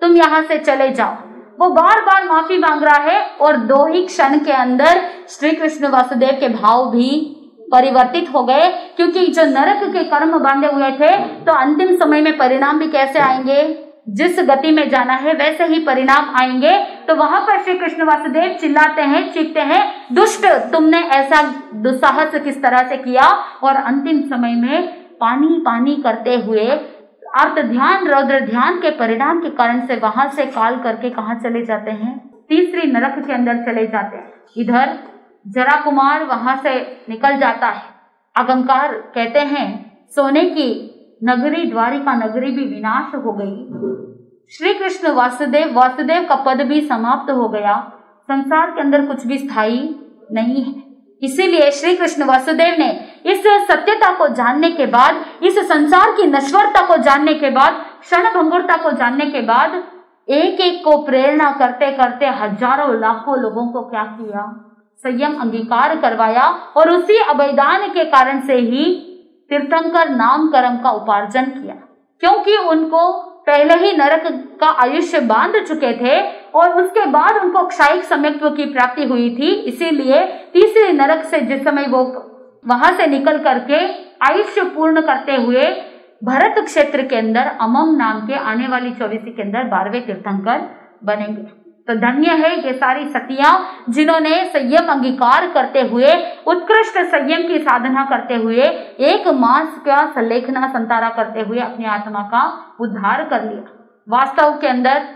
तुम यहाँ से चले जाओ। वो बार बार माफी मांग रहा है और दो ही क्षण के अंदर श्री कृष्ण वासुदेव के भाव भी परिवर्तित हो गए, क्योंकि जो नरक के कर्म बांधे हुए थे तो अंतिम समय में परिणाम भी कैसे आएंगे, जिस गति में जाना है वैसे ही परिणाम आएंगे। तो वहां पर श्री कृष्ण वासुदेव चिल्लाते हैं, चीखते हैं, दुष्ट, तुमने ऐसा दुस्साहस किस तरह से किया। और अंतिम समय में पानी पानी करते हुए अर्थ ध्यान, रौद्र ध्यान के परिणाम के कारण से वहां से काल करके कहाँ चले जाते हैं, तीसरी नरक के अंदर चले जाते हैं। इधर जरा कुमार वहां से निकल जाता है। अगंकार कहते हैं सोने की नगरी द्वारिका नगरी भी विनाश हो गई। श्री कृष्ण वासुदेव का पद भी समाप्त हो गया। संसार के अंदर कुछ भी स्थायी नहीं है। इसीलिए श्री कृष्ण वासुदेव ने इस सत्यता को जानने के बाद, इस संसार की नश्वरता को जानने के बाद, क्षण भंगुरता को जानने के बाद, एक एक को प्रेरणा करते करते हजारों लाखों लोगों को क्या किया, संयम अंगीकार करवाया। और उसी अभयदान के कारण से ही तीर्थंकर नाम कर्म का उपार्जन किया, क्योंकि उनको पहले ही नरक का आयुष्य बांध चुके थे और उसके बाद उनको क्षायिक सम्यक्त्व की प्राप्ति हुई थी। इसीलिए तीसरे नरक से जिस समय वो वहां से निकल करके आयुष्य पूर्ण करते हुए भरत क्षेत्र के अंदर अमम नाम के आने वाली 24 के अंदर 12वें तीर्थंकर बनेंगे। तो धन्य है ये सारी सतियां जिन्होंने संयम अंगीकार करते हुए, उत्कृष्ट संयम की साधना करते हुए, एक मास का सलेखना संतारा करते हुए अपनी आत्मा का उद्धार कर लिया। वास्तव के अंदर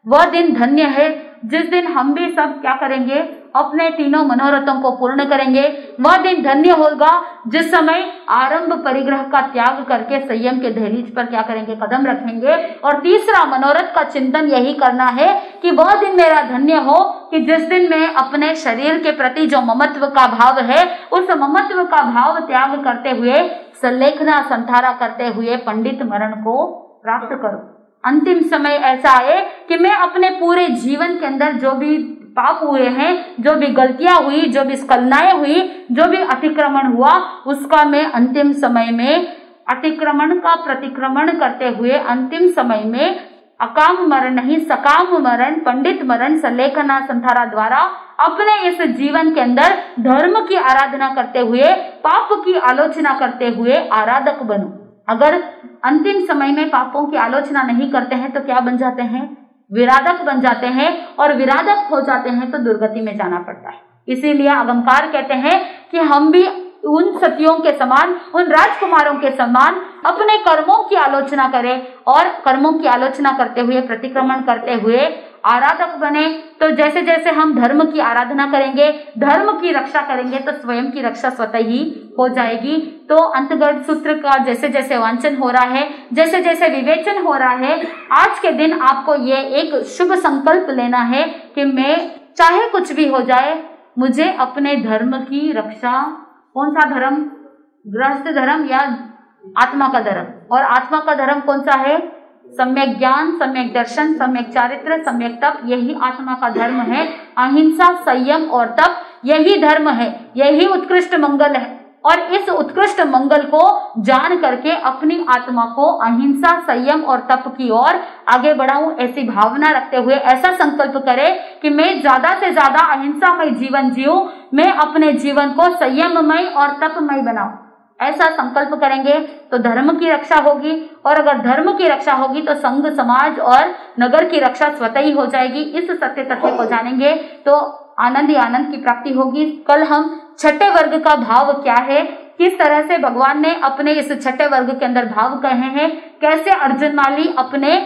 वह दिन धन्य है जिस दिन हम भी सब क्या करेंगे, अपने तीनों मनोरथों को पूर्ण करेंगे। वह दिन धन्य होगा जिस समय आरंभ परिग्रह का त्याग करके संयम के दहलीज पर क्या करेंगे, कदम रखेंगे। और तीसरा मनोरथ का चिंतन यही करना है कि वह दिन मेरा धन्य हो कि जिस दिन मैं अपने शरीर के प्रति जो ममत्व का भाव है, उस ममत्व का भाव त्याग करते हुए, सलेखना संतारा करते हुए पंडित मरण को प्राप्त करूं। अंतिम समय ऐसा आए कि मैं अपने पूरे जीवन के अंदर जो भी पाप हुए हैं, जो भी गलतियां हुई, जो भी स्खलनाएं हुई, जो भी अतिक्रमण हुआ, उसका मैं अंतिम समय में अतिक्रमण का प्रतिक्रमण करते हुए अंतिम समय में अकाम मरण नहीं सकाम मरण, पंडित मरण सलेखना संतारा द्वारा अपने इस जीवन के अंदर धर्म की आराधना करते हुए, पाप की आलोचना करते हुए आराधक बनूं। अगर अंतिम समय में पापों की आलोचना नहीं करते हैं तो क्या बन जाते हैं, विराधक बन जाते हैं। और विराधक हो जाते हैं तो दुर्गति में जाना पड़ता है। इसीलिए आगमकार कहते हैं कि हम भी उन सतियों के समान, उन राजकुमारों के समान अपने कर्मों की आलोचना करें और कर्मों की आलोचना करते हुए, प्रतिक्रमण करते हुए आराधक बने। तो जैसे जैसे हम धर्म की आराधना करेंगे, धर्म की रक्षा करेंगे, तो स्वयं की रक्षा स्वतः ही हो जाएगी। तो अंतर्गत सूत्र का जैसे जैसे वांचन हो रहा है, जैसे जैसे विवेचन हो रहा है, आज के दिन आपको ये एक शुभ संकल्प लेना है कि मैं चाहे कुछ भी हो जाए, मुझे अपने धर्म की रक्षा, कौन सा धर्म, गृहस्थ धर्म या आत्मा का धर्म, और आत्मा का धर्म कौन सा है, सम्यक ज्ञान, सम्यक दर्शन, सम्यक चारित्र, सम्यक तप, यही आत्मा का धर्म है। अहिंसा, संयम और तप यही धर्म है, यही उत्कृष्ट मंगल है। और इस उत्कृष्ट मंगल को जान करके अपनी आत्मा को अहिंसा, संयम और तप की ओर आगे बढ़ाऊं, ऐसी भावना रखते हुए ऐसा संकल्प करें कि मैं ज्यादा से ज्यादा अहिंसामय जीवन जीऊं, मैं अपने जीवन को संयममय और तपमय बनाऊं। ऐसा संकल्प करेंगे तो धर्म की रक्षा होगी, और अगर धर्म की रक्षा होगी तो संघ, समाज और नगर की रक्षा स्वतः ही हो जाएगी। इस सत्य तथ्य को जानेंगे तो आनंद ही आनंद की प्राप्ति होगी। कल हम छठे वर्ग का भाव क्या है, किस तरह से भगवान ने अपने इस छठे वर्ग के अंदर भाव कहे हैं, कैसे अर्जुन माली अपने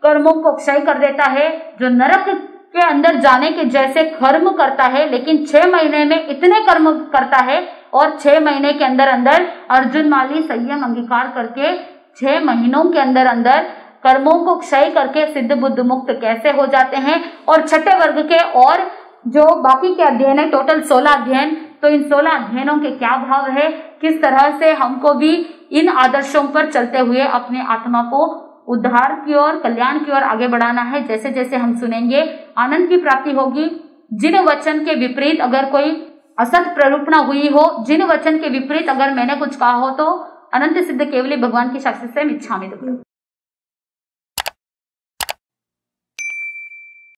कर्मों को क्षय कर देता है, जो नरक के अंदर जाने के जैसे कर्म करता है, लेकिन 6 महीने में इतने कर्म करता है, और 6 महीने के अंदर अंदर अर्जुन माली संयम अंगीकार करके 6 महीनों के अंदर अंदर कर्मों को क्षय करके सिद्ध बुद्ध मुक्त कैसे हो जाते हैं। और छठे वर्ग के और जो बाकी के अध्ययन है, टोटल 16 अध्ययन, तो इन 16 अध्ययनों के क्या भाव है, किस तरह से हमको भी इन आदर्शों पर चलते हुए अपने आत्मा को उद्धार की ओर, कल्याण की ओर आगे बढ़ाना है। जैसे जैसे हम सुनेंगे आनंद की प्राप्ति होगी। जिन वचन के विपरीत अगर कोई असत प्ररूपणा हुई हो, जिन वचन के विपरीत अगर मैंने कुछ कहा हो, तो अनंत सिद्ध केवली भगवान की साक्षी से मिच्छामि दुक्कड़म।